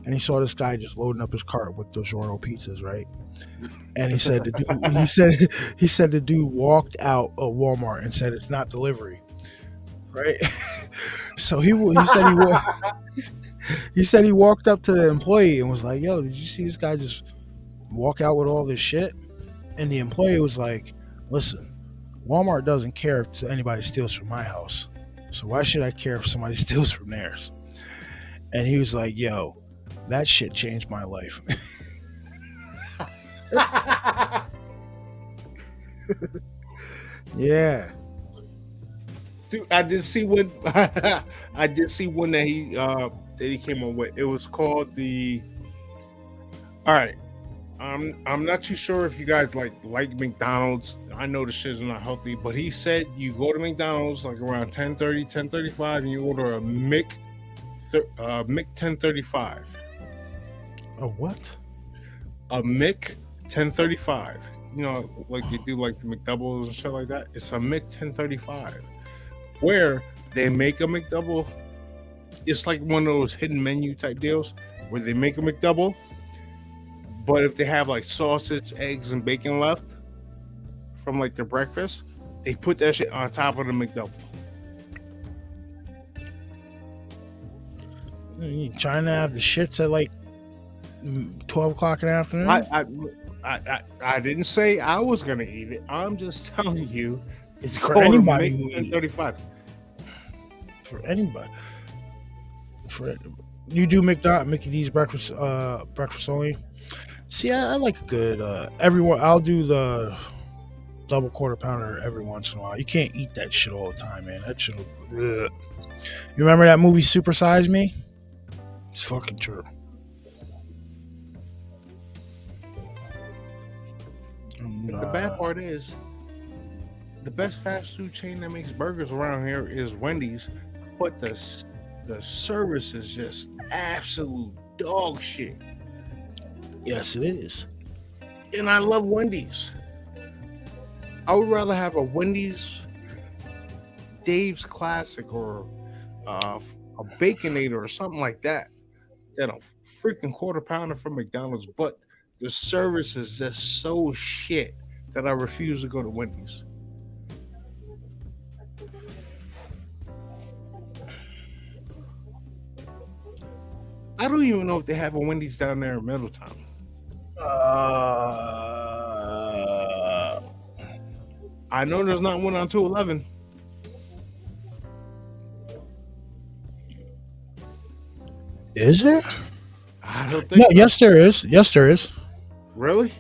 And he saw this guy just loading up his cart with DiGiorno pizzas, right? And he said the dude walked out of Walmart and said it's not delivery, right? So he said he walked up to the employee and was like, "Yo, did you see this guy just walk out with all this shit?" And the employee was like, "Listen, Walmart doesn't care if anybody steals from my house, so why should I care if somebody steals from theirs?" And he was like, "Yo, that shit changed my life." Yeah. Dude, I did see one. I did see one that he came up with. It was called the. All right, I'm not too sure if you guys like McDonald's. I know the shit's not healthy, but he said you go to McDonald's like around 10:30, 10:35, and you order a Mick 1035. A what? A Mick 1035. You know, like you do like the McDoubles and shit like that. It's a Mick 1035, where they make a McDouble. It's like one of those hidden menu type deals where they make a McDouble, but if they have like sausage, eggs, and bacon left from like their breakfast, they put that shit on top of the McDouble. You trying to have the shits at like 12 o'clock in the afternoon? I didn't say I was gonna eat it. I'm just telling you, it's For called anybody a who Mick 1035. For anybody. You do Mickey D's breakfast only. See, I like a good everyone. I'll do the double quarter pounder every once in a while. You can't eat that shit all the time, man. That shit. You remember that movie Super Size Me? It's fucking true. The bad part is, the best fast food chain that makes burgers around here is Wendy's, but the service is just absolute dog shit. Yes, it is. And I love Wendy's. I would rather have a Wendy's Dave's Classic or a Baconator or something like that than a freaking quarter pounder from McDonald's. But the service is just so shit that I refuse to go to Wendy's. I don't even know if they have a Wendy's down there in Middletown. I know there's not one on 211. Is there? I don't think. No, yes, there is. Yes, there is. Really?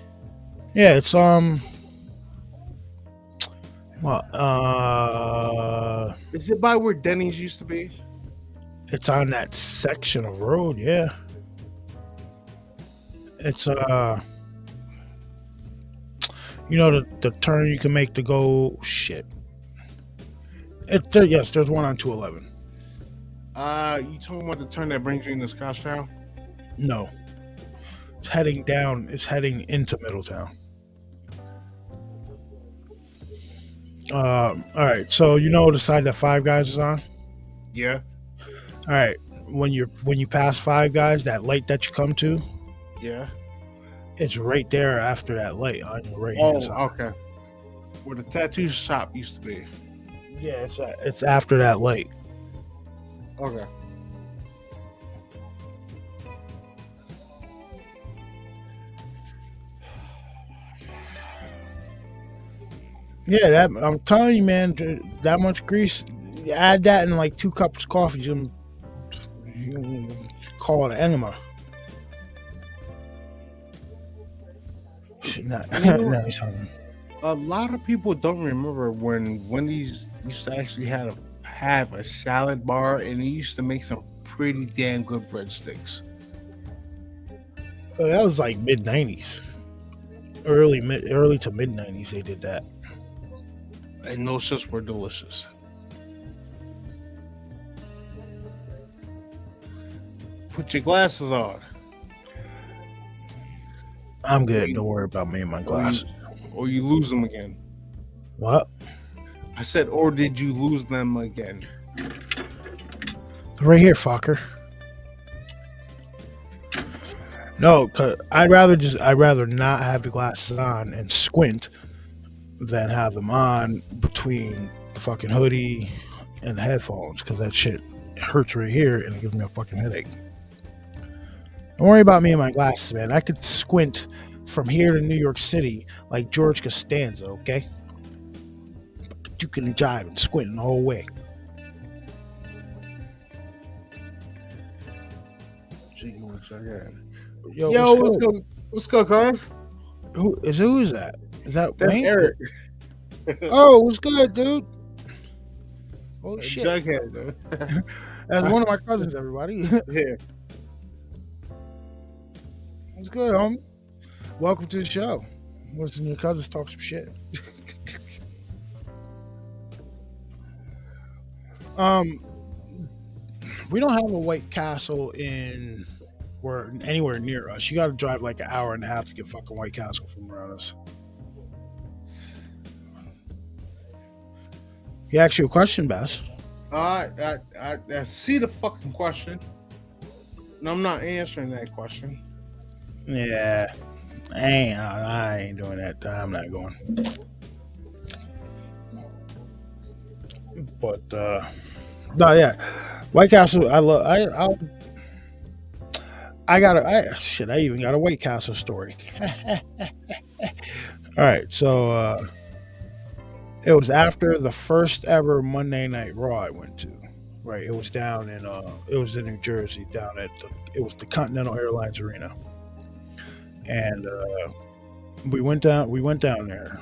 Yeah, it's Is it by where Denny's used to be? it's on that section of road, yeah. It's you know the turn you can make to go shit. Yes, there's one on 211. You talking about the turn that brings you into Scottsdale? No. It's heading down, it's heading into Middletown. All right, so you know the side that Five Guys is on? Yeah. All right. When you pass Five Guys, that light that you come to, Yeah. it's right there after that light on your right hand side. Okay. Where the tattoo shop used to be. Yeah, it's after that light. Okay. Yeah, that I'm telling you, man, that much grease. You add that in like 2 cups of coffee, you call it an enema. Nice. A lot of people don't remember when Wendy's used to actually have a salad bar, and it used to make some pretty damn good breadsticks. So that was like mid '90s, early to mid '90s. They did that. And those just were delicious. Put your glasses on. I'm good. Don't worry about me and my glasses. Or you lose them again. What? I said, or did you lose them again? Right here, fucker. No, cause I'd rather not have the glasses on and squint than have them on between the fucking hoodie and the headphones, because that shit hurts right here and it gives me a fucking headache. Don't worry about me and my glasses, man. I could squint from here to New York City like George Costanza, okay? You can jive and squint the whole way. Yo, Yo, what's good, Carl? Who is that? Is that That's Wayne? Eric. Oh, what's good, dude? Oh shit. Jughead, though. That's one of my cousins, everybody. Yeah. What's good, homie? Welcome to the show. Listen to your cousins talk some shit. We don't have a White Castle anywhere near us. You got to drive like an hour and a half to get fucking White Castle from around us. He asked you a question, Bass. I see the fucking question, and I'm not answering that question. Yeah, I ain't doing that. I'm not going. But no, yeah, White Castle. I even got a White Castle story. All right, so it was after the first ever Monday Night Raw I went to. Right, it was down in New Jersey, down at the Continental Airlines Arena, and we went down there.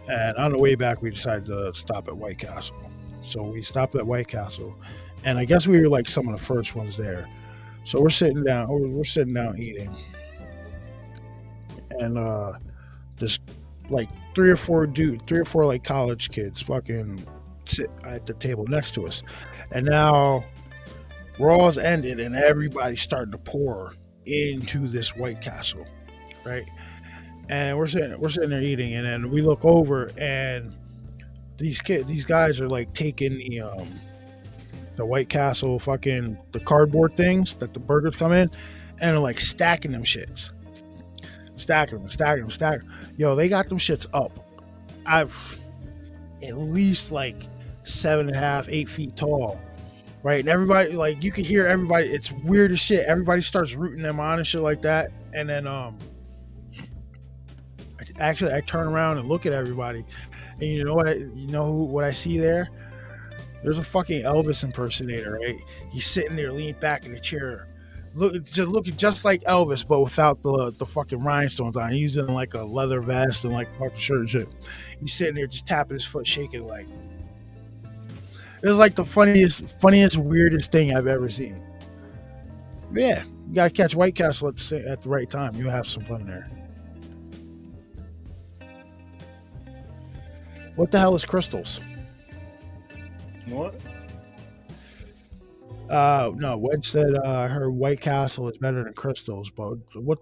And on the way back, we decided to stop at White Castle. So we stopped at White Castle, and I guess we were like some of the first ones there. So we're sitting down eating, and just like three or four like college kids fucking sit at the table next to us, and now Raw's ended, and everybody's starting to pour into this White Castle, right? And we're sitting there eating, and then we look over, and these guys are like taking the White Castle fucking the cardboard things that the burgers come in, and are like stacking them shits, stacking them. Yo, they got them shits up. I've at least like 7.5, 8 feet tall, right? And everybody, like, you can hear everybody. It's weird as shit. Everybody starts rooting them on and shit like that, and then I turn around and look at everybody, and you know what I see there? There's a fucking Elvis impersonator, right? He's sitting there, leaning back in the chair, looking just like Elvis, but without the fucking rhinestones on. He's in like a leather vest and like a fucking shirt and shit. He's sitting there just tapping his foot, shaking like. It was like the funniest, weirdest thing I've ever seen. Yeah, you gotta catch White Castle at the right time. You'll have some fun there. What the hell is crystals? What? No, Wedge said her White Castle is better than crystals, but what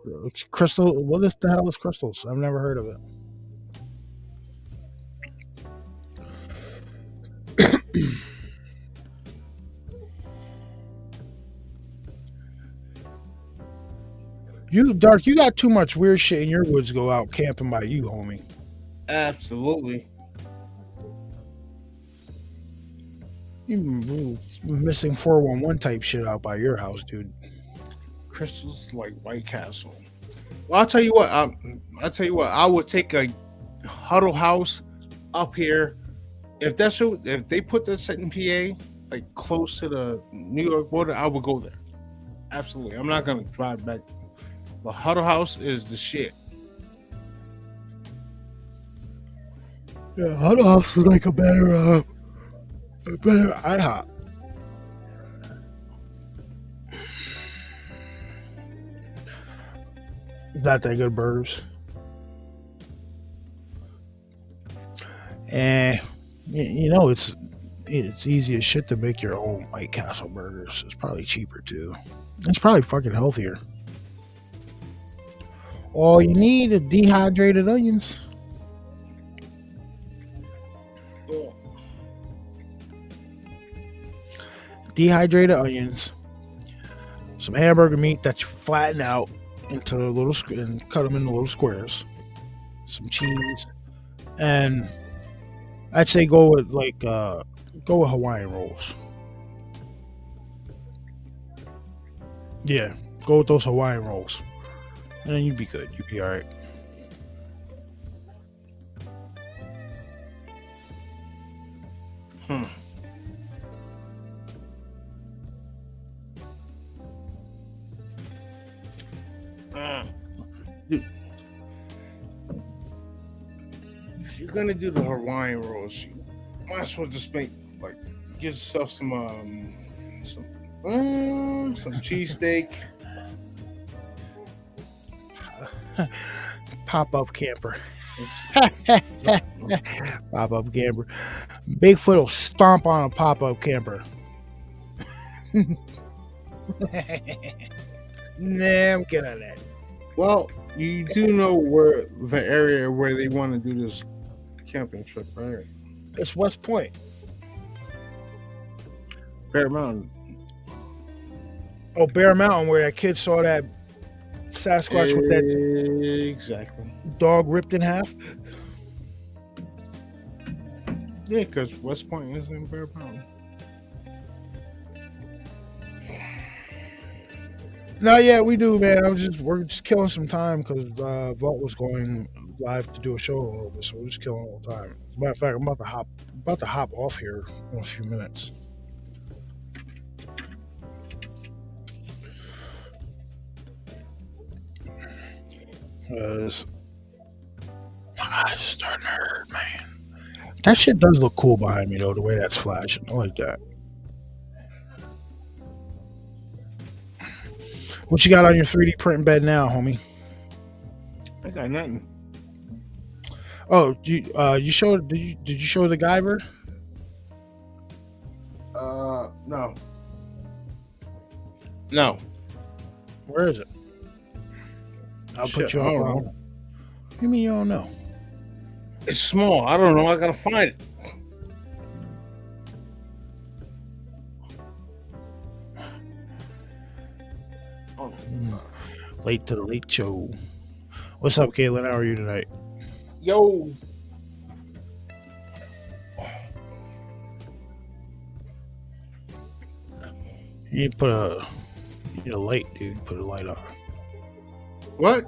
crystal? What the hell is crystals? I've never heard of it. You got too much weird shit in your woods to go out camping by you, homie. Absolutely. You missing 411 type shit out by your house, dude. Crystals like White Castle. Well, I'll tell you what. I would take a Huddle House up here. If they put this in PA, like close to the New York border, I would go there. Absolutely. I'm not gonna drive back. The Huddle House is the shit. Yeah, Huddle House is like a better IHOP. Not that good burgers. And it's easy as shit to make your own White Castle burgers. It's probably cheaper too. It's probably fucking healthier. All you need is dehydrated onions. Dehydrated onions, some hamburger meat that you flatten out into and cut them into little squares, some cheese, and I'd say go with Hawaiian rolls. Yeah, go with those Hawaiian rolls, and then you'd be good. You'd be all right. gonna do the Hawaiian rolls, you might as well just make like get yourself some cheesesteak. Pop-up camper. Pop-up camper. Bigfoot will stomp on a pop-up camper. Nah, I'm good on that. Well, you do know where the area where they want to do this camping trip, right? It's West Point. Bear Mountain. Oh, Bear Mountain, where that kid saw that Sasquatch with that Exactly. dog ripped in half. Yeah, because West Point is in Bear Mountain. No, yeah, we do, man. We're just killing some time because Vault was going live to do a show a little bit, so we're just killing a little time. As a matter of fact, I'm about to hop off here in a few minutes. Because my eyes starting to hurt, man. That shit does look cool behind me, though, the way that's flashing. I like that. What you got on your 3D printing bed now, homie? I got nothing. Oh, you showed? Did you show the Guyver? No. No. Where is it? I'll put you I don't on. know. You mean you don't know? It's small. I don't know. I gotta find it. Late to the late show. What's up, Caitlin? How are you tonight? Yo. You need a light, dude. Put a light on. What?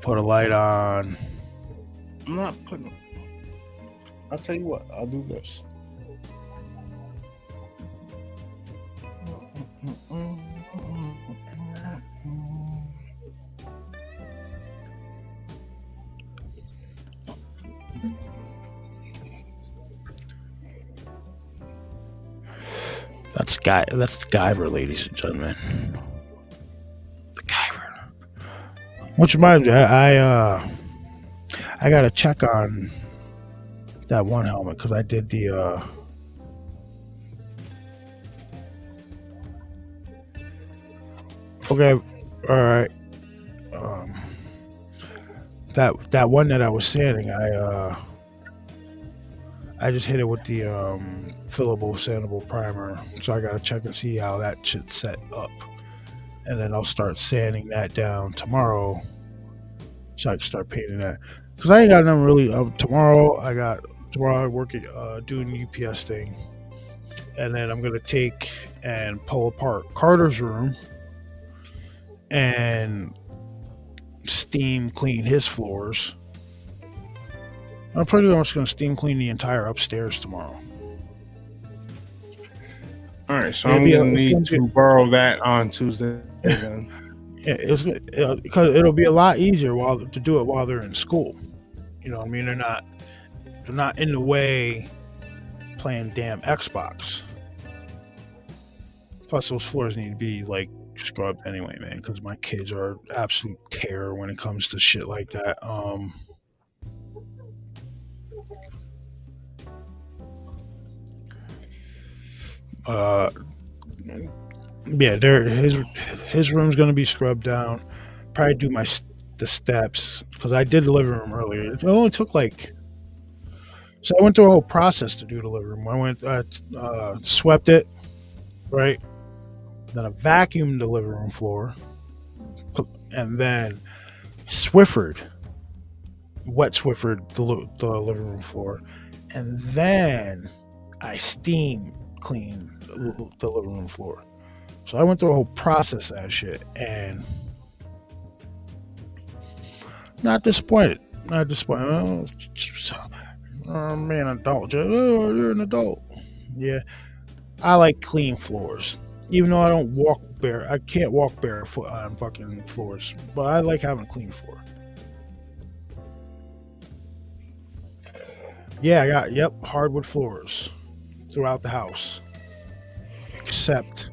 Put a light on. I'm not putting. I'll tell you what. I'll do this. That's the Guyver, ladies and gentlemen. The Guyver. Which reminds me, I gotta check on that one helmet because I did the okay, all right. That one that I was sanding, I just hit it with the fillable sandable primer, so I gotta check and see how that should set up, and then I'll start sanding that down tomorrow, so I can start painting that. Because I ain't got nothing really. Tomorrow I work at doing the UPS thing, and then I'm gonna take and pull apart Carter's room and steam clean his floors. I'm pretty much going to steam clean the entire upstairs tomorrow. All right, so I'm going to need to borrow that on Tuesday. Then. Yeah, because it'll be a lot easier to do it while they're in school. You know what I mean? They're not in the way playing damn Xbox. Plus, those floors need to be like scrubbed anyway, man. Because my kids are absolute terror when it comes to shit like that. Yeah, his room's gonna be scrubbed down. Probably do the steps because I did the living room earlier. It only took so I went through a whole process to do the living room. I went swept it, right? Then I vacuumed the living room floor, and then wet Swiffered the living room floor, and then I steam cleaned the living room floor. So I went through a whole process of that shit, and not disappointed. Oh, man, adult. Oh, you're an adult. Yeah, I like clean floors. Even though I don't walk bare, I can't walk barefoot on fucking floors, but I like having a clean floor. Yeah, I got hardwood floors throughout the house, except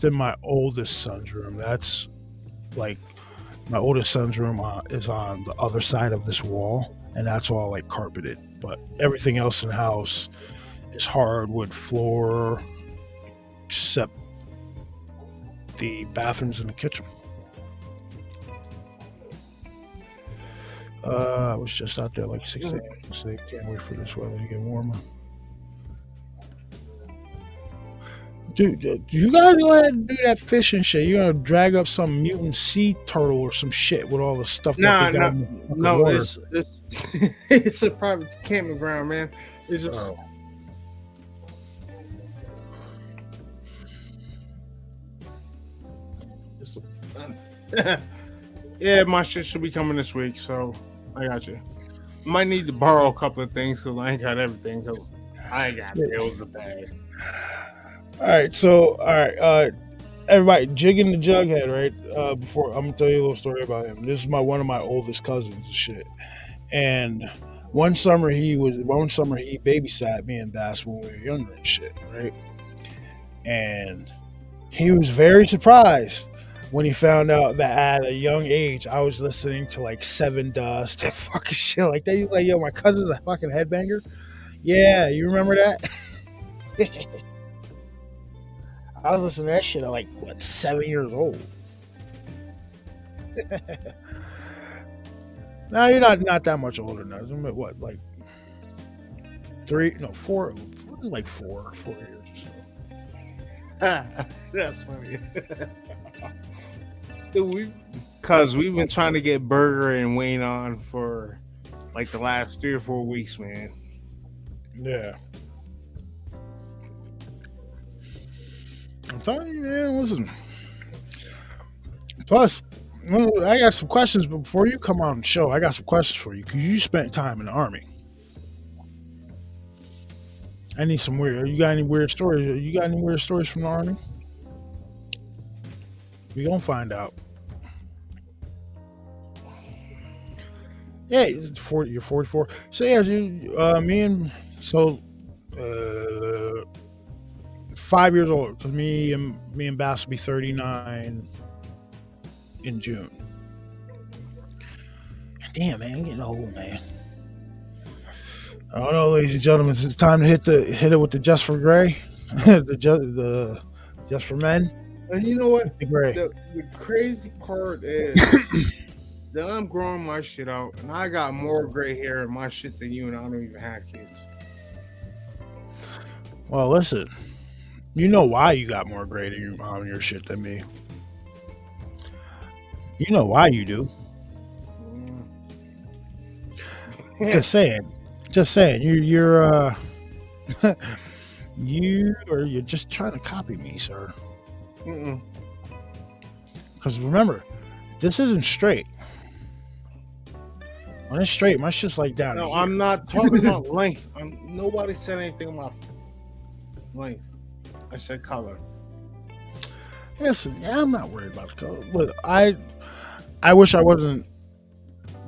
in my oldest son's room. That's like my oldest son's room is on the other side of this wall, and that's all like carpeted. But everything else in the house is hardwood floor, except the bathrooms and the kitchen. I was just out there like 6 a.m. So can't wait for this weather to get warmer. Dude, you guys go ahead and do that fishing shit. You're gonna drag up some mutant sea turtle or some shit with all the stuff that they got in the water. It's a private camping ground, man. It's just. Yeah, my shit should be coming this week, so I got you. Might need to borrow a couple of things because I ain't got everything. Because I ain't got bills to pay. All right, everybody, Jigging the Jughead, right? Before I'm gonna tell you a little story about him. This is one of my oldest cousins and shit. And one summer he babysat me and Bass when we were younger and shit, right? And he was very surprised when he found out that at a young age I was listening to like Seven Dust and fucking shit like that. He was like, "Yo, my cousin's a fucking headbanger." Yeah, you remember that? I was listening to that shit at like 7 years old. No, you're not that much older now. What, like 4 years or so. That's funny. Dude, because we've been trying to get Burger and Wayne on for like the last 3 or 4 weeks, man. Yeah. I'm telling you, man, listen. Plus, I got some questions, but before you come on the show, I got some questions for you because you spent time in the Army. I need some you got any weird stories? You got any weird stories from the Army? We gonna find out. Yeah, you're 44. So yeah, 5 years old, because me and Bass will be 39 in June. Damn, man, I'm getting old, man. I don't know, ladies and gentlemen, it's time to hit it with the Just for Gray, the Just for Men. And you know what? The crazy part is that I'm growing my shit out, and I got more gray hair in my shit than you, and I don't even have kids. Well, listen. You know why you got more gray on your shit than me. You know why you do. Just saying. You're you're just trying to copy me, sir. Because remember, this isn't straight. When it's straight, my shit's like down. No, I'm not talking about length. Nobody said anything about length. I said color. Yes, yeah, I'm not worried about the color. But I wish I wasn't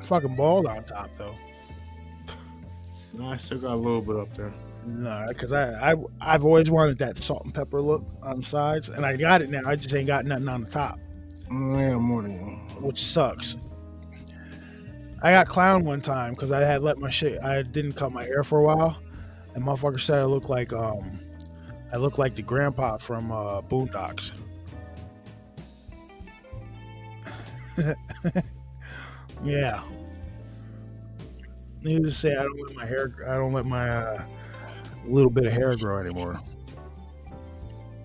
fucking bald on top though. No, I still got a little bit up there. No, because I've always wanted that salt and pepper look on the sides, and I got it now. I just ain't got nothing on the top. Yeah, more than you. Which sucks. I got clowned one time because I had let my shit. I didn't cut my hair for a while, and motherfucker said I look like the grandpa from Boondocks. Yeah. Needless to say, I don't let my little bit of hair grow anymore.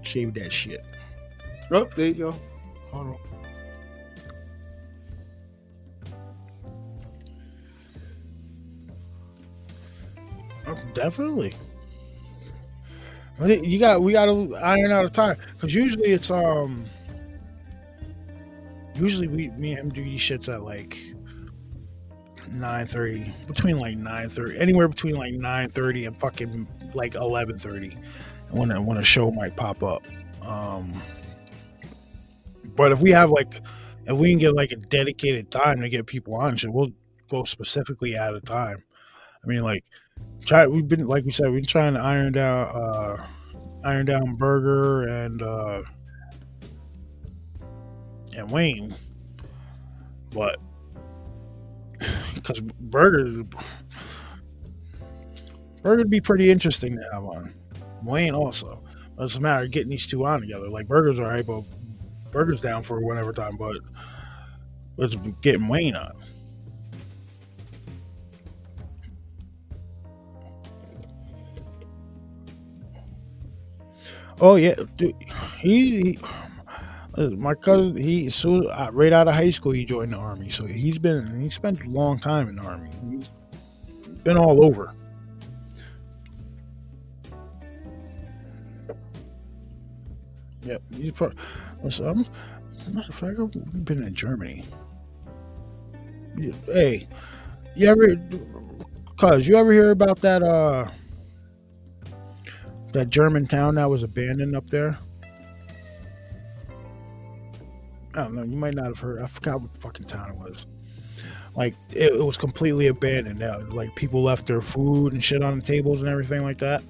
Shave that shit. Oh, there you go. Hold on. Definitely. We got to iron out of time because usually it's me and him do these shits at like 9:30, between like 9:30, anywhere between like 9:30 and fucking like 11:30, when a show might pop up. But if we can get like a dedicated time to get people on shit, we'll go specifically at a time. I mean, like We've been, like we said, we've been trying to iron down Burger and Wayne, but because Burger'd be pretty interesting to have on. Wayne also. But it's a matter of getting these two on together. Like Burger's alright, but Burger's down for whenever time, but it's getting Wayne on. Oh yeah, dude. My cousin, right out of high school he joined the army, so he spent a long time in the army. He's been all over. Yep, listen, matter of fact, I've been in Germany. Hey, you ever hear about that German town that was abandoned up there? I don't know. You might not have heard. I forgot what the fucking town it was. Like it was completely abandoned. Like people left their food and shit on the tables and everything like that.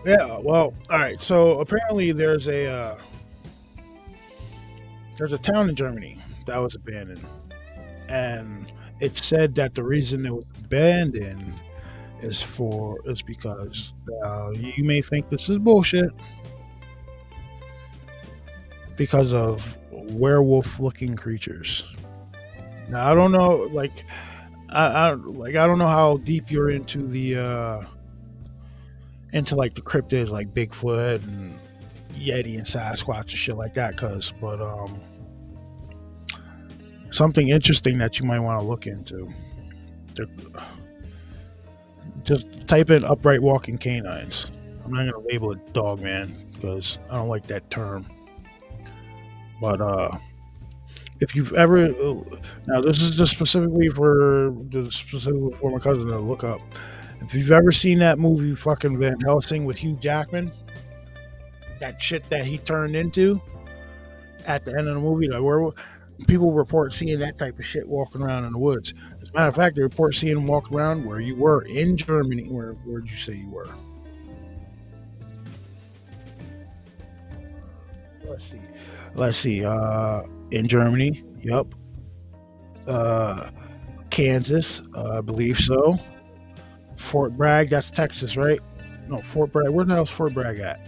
Yeah. Well, all right. So apparently there's a town in Germany that was abandoned, and it's said that the reason it was abandoned is because you may think this is bullshit, because of werewolf-looking creatures. Now I don't know, I don't know how deep you're into the like the cryptids like Bigfoot and Yeti and Sasquatch and shit like that, but something interesting that you might want to look into. Just type in upright walking canines. I'm not gonna label it dog man because I don't like that term. But if you've ever, now this is just specifically for my cousin to look up. If you've ever seen that movie fucking Van Helsing with Hugh Jackman, that shit that he turned into at the end of the movie, like where people report seeing that type of shit walking around in the woods. As a matter of fact, they report seeing him walking around where you were in Germany. Where did you say you were? Let's see. In Germany. Yep. Kansas. I believe so. Fort Bragg. That's Texas, right? No, Fort Bragg. Where the hell's Fort Bragg at?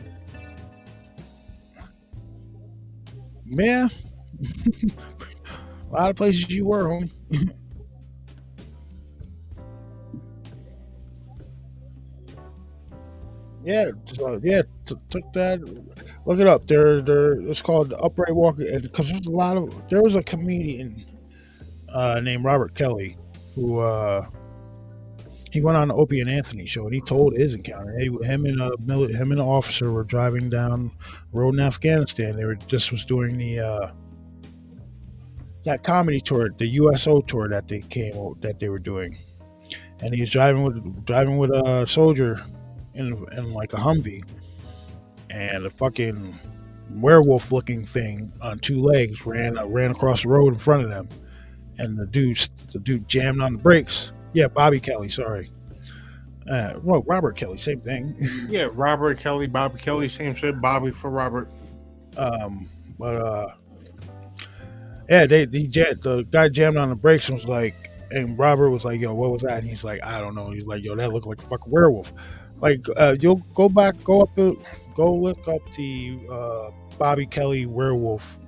Yeah. A lot of places you were, homie. Took that. Look it up. It's called the Upright Walker, and because there was a comedian named Robert Kelly who he went on the Opie and Anthony show, and he told his encounter. Him and an officer were driving down the road in Afghanistan. This was doing the that comedy tour, the USO tour that they were doing, and he was driving with a soldier in like a Humvee, and a fucking werewolf-looking thing on two legs ran across the road in front of them, and the dude jammed on the brakes. Yeah, Bobby Kelly, sorry. Well, Robert Kelly, same thing. Yeah, Robert Kelly, Bobby Kelly, same shit. Bobby for Robert. Yeah, the guy jammed on the brakes and was like, and Robert was like, "Yo, what was that?" And he's like, "I don't know." He's like, "Yo, that looked like a fucking werewolf." Like, you'll go look up the Bobby Kelly werewolf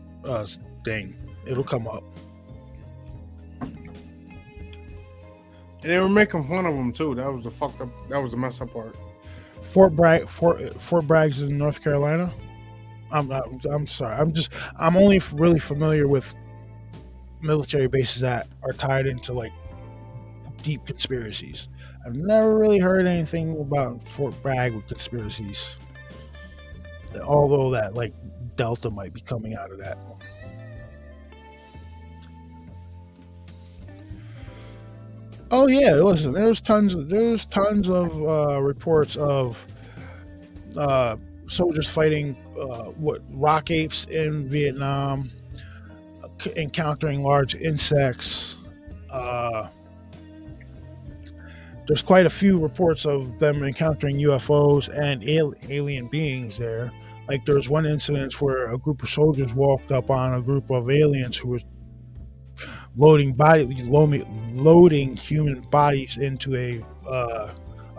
thing. It'll come up. And they were making fun of him too. That was the messed up part. Fort Bragg's in North Carolina. I'm sorry. I'm only really familiar with military bases that are tied into like deep conspiracies. I've never really heard anything about Fort Bragg with conspiracies. Although that like Delta might be coming out of that. Oh yeah, listen. There's tons of reports of soldiers fighting rock apes in Vietnam, encountering large insects. There's quite a few reports of them encountering UFOs and alien beings there. Like there was one incident where a group of soldiers walked up on a group of aliens who were loading human bodies into a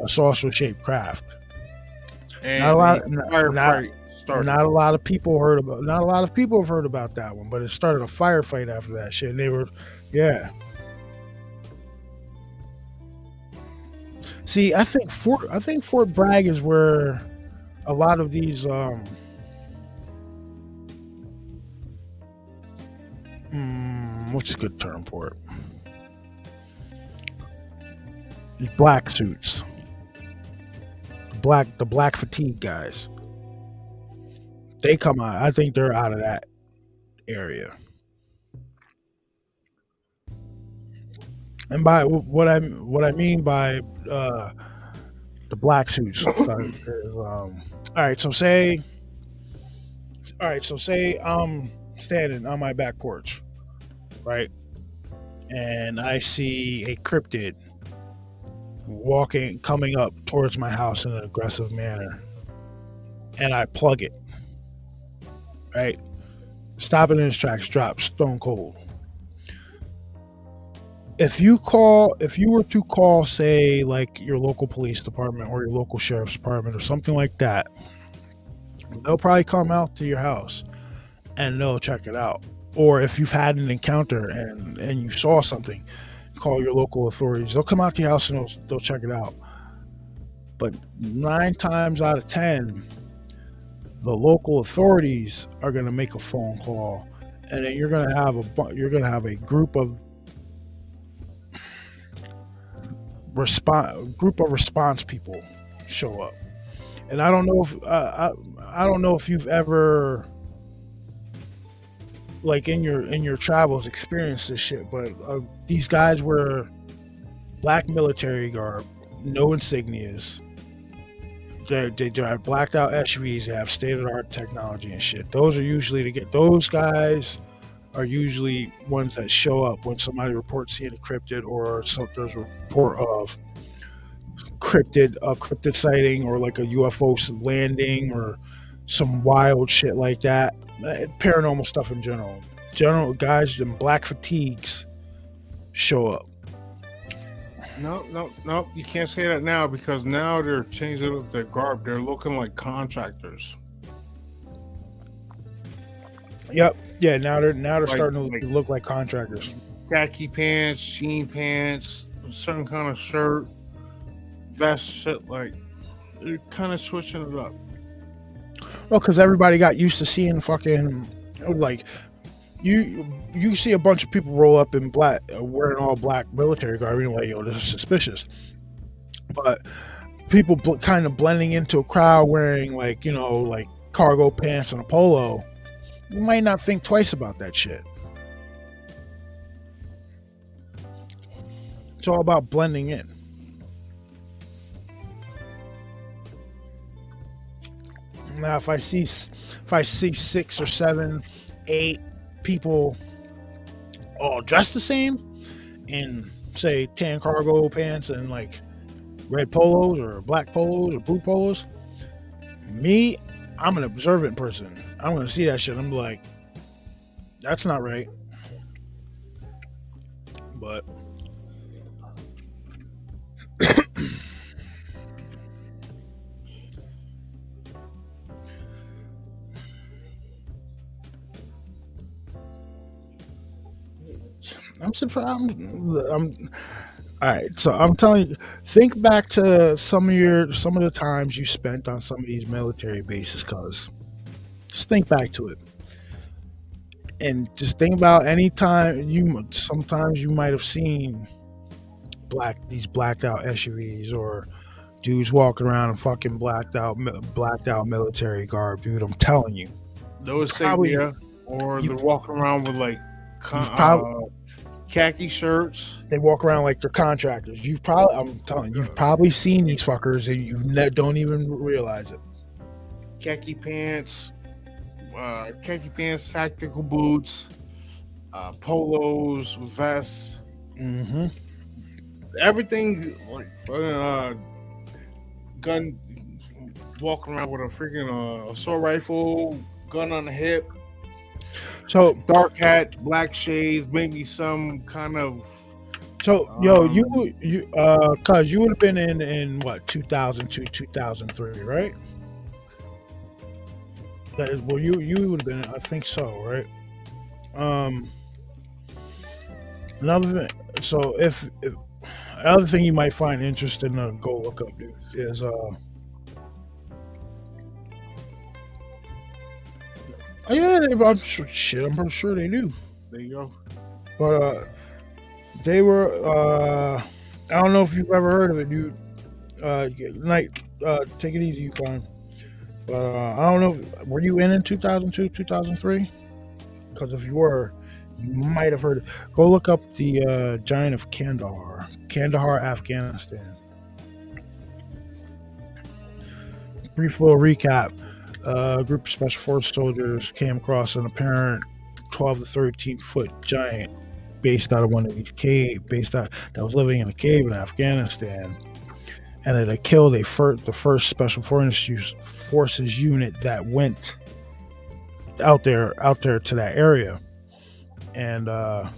saucer-shaped craft. And Not a lot. Not A lot of people heard about. Not a lot of people have heard about that one, but it started a firefight after that shit. And they were, yeah. See, I think Fort Bragg is where a lot of these what's a good term for it? These black suits. The black fatigue guys. They come out. I think they're out of that area. And by what I mean by the black suits, all right. So say I'm standing on my back porch, right, and I see a cryptid coming up towards my house in an aggressive manner, and I plug it, right, stop it in its tracks, drop stone cold. If you were to call, say, like your local police department or your local sheriff's department or something like that, they'll probably come out to your house and they'll check it out. Or if you've had an encounter and you saw something, call your local authorities. They'll come out to your house and they'll check it out. But 9 times out of 10, the local authorities are going to make a phone call, and then you're going to have a group of response people show up. And I don't know if you've ever, like in your travels, experienced this shit, but these guys wear black military garb, no insignias. They drive blacked out SUVs. They have state-of-the-art technology and shit. Those guys are usually ones that show up when somebody reports seeing a cryptid, or there's a report of a cryptid sighting, or like a UFO landing, or some wild shit like that. Paranormal stuff in general. Guys in black fatigues show up. No, you can't say that now, because now they're changing up their garb. They're looking like contractors. Yep. Yeah, now they're starting to look like contractors. Khaki pants, jean pants, certain kind of shirt, vest, shit. Like, they're kind of switching it up. Well, because everybody got used to seeing fucking, like, you see a bunch of people roll up in black, wearing all black military garb, and you're like, yo, this is suspicious. But people kind of blending into a crowd wearing, like, like cargo pants and a polo, you might not think twice about that shit. It's all about blending in. Now, if I see 6 or 7, 8 people all dressed the same in, say, tan cargo pants and like red polos or black polos or blue polos, I'm an observant person. I'm gonna see that shit. I'm like, that's not right. But I'm surprised. All right, so I'm telling you, think back to some of the times you spent on some of these military bases, cuz just think back to it, and just think about any time sometimes you might have seen these blacked out SUVs, or dudes walking around in fucking blacked out military garb, dude. I'm telling you, those they're walking around with like khaki shirts. They walk around like they're contractors. You've probably seen these fuckers and you don't even realize it. Khaki pants, tactical boots, polos, vests, Mm-hmm. everything like gun, walking around with a freaking assault rifle, gun on the hip, So, dark hat, black shades, maybe some kind of yo, um, cuz you would have been in what 2002, 2003, right? That is, well, you would have been, I think so, right? Um, another thing. So if another thing you might find interesting to go look up, dude, is oh, yeah, I'm sure, shit, I'm pretty sure they do. there you go. But they were I don't know if you've ever heard of it, dude. Night, take it easy, Yukon. But I don't know. Were you in 2002, 2003? Because if you were, you might have heard it. Go look up the Giant of Kandahar, Afghanistan. Brief little recap. A group of special force soldiers came across an apparent 12 to 13 foot giant based out of one of these cave, that was living in a cave in Afghanistan, and it had killed the first special forces unit that went out there to that area, and the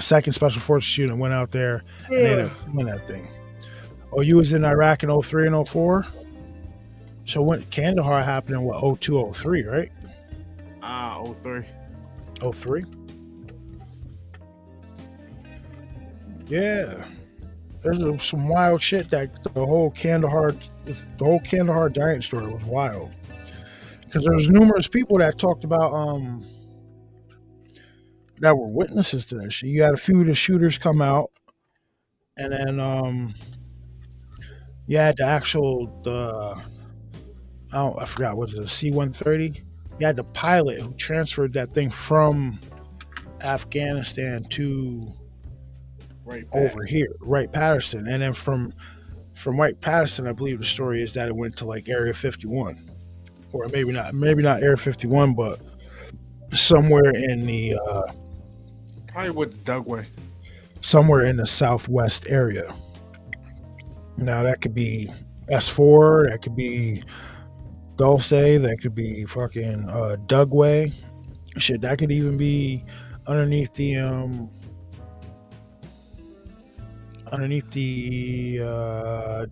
second special forces unit went out there and they ended up killing that thing. Oh, you was in Iraq in 03 and 04? So when Kandahar happened in what, 02, 03, right? 03. 03? Yeah. There's some wild shit that the whole Kandahar giant story was wild. Because there's numerous people that talked about that were witnesses to that shit. You had a few of the shooters come out, and then you had I forgot, was it a C-130? You had the pilot who transferred that thing from Afghanistan to over here, Wright-Patterson, and then from Wright-Patterson, I believe the story is that it went to like Area 51, or maybe not Area 51, but somewhere in the Probably with Dugway. somewhere in the southwest area. Now that could be S4, that could be Dulce, that could be fucking Dugway. Shit, that could even be underneath the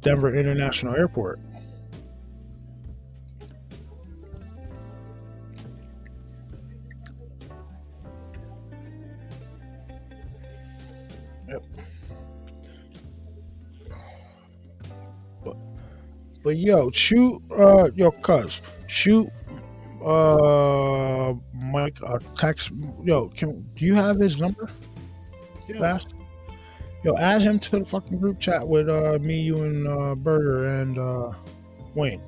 Denver International Airport. Yep. But yo, shoot, shoot Mike text. Yo, do you have his number? Yeah. Fast. Yo, add him to the fucking group chat with me, you, and Burger and Wayne.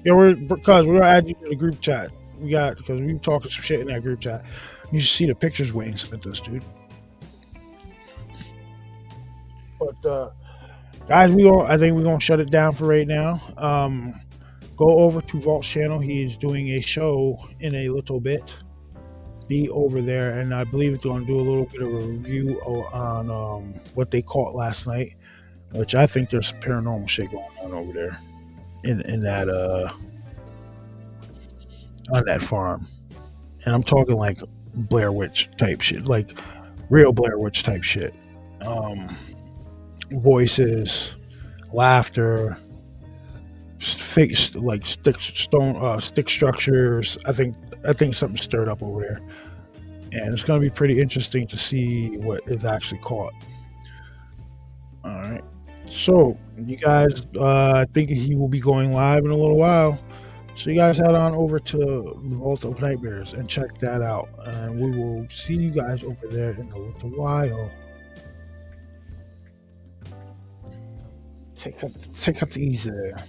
Yo, we're gonna add you to the group chat. Because we were talking some shit in that group chat. You should see the pictures Wayne sent us, dude. But guys, I think we're gonna shut it down for right now. Go over to Vault's channel. He is doing a show in a little bit. Be over there, and I believe it's going to do a little bit of a review on what they caught last night, which I think there's some paranormal shit going on over there in that on that farm, and I'm talking like Blair Witch type shit, like real Blair Witch type shit. Voices, laughter, fake like stick structures. I think something stirred up over there, and it's going to be pretty interesting to see what is actually caught. All right, so you guys, I think he will be going live in a little while, so you guys head on over to the Vault of Nightmares and check that out, and we will see you guys over there in a little while. Take it easy there.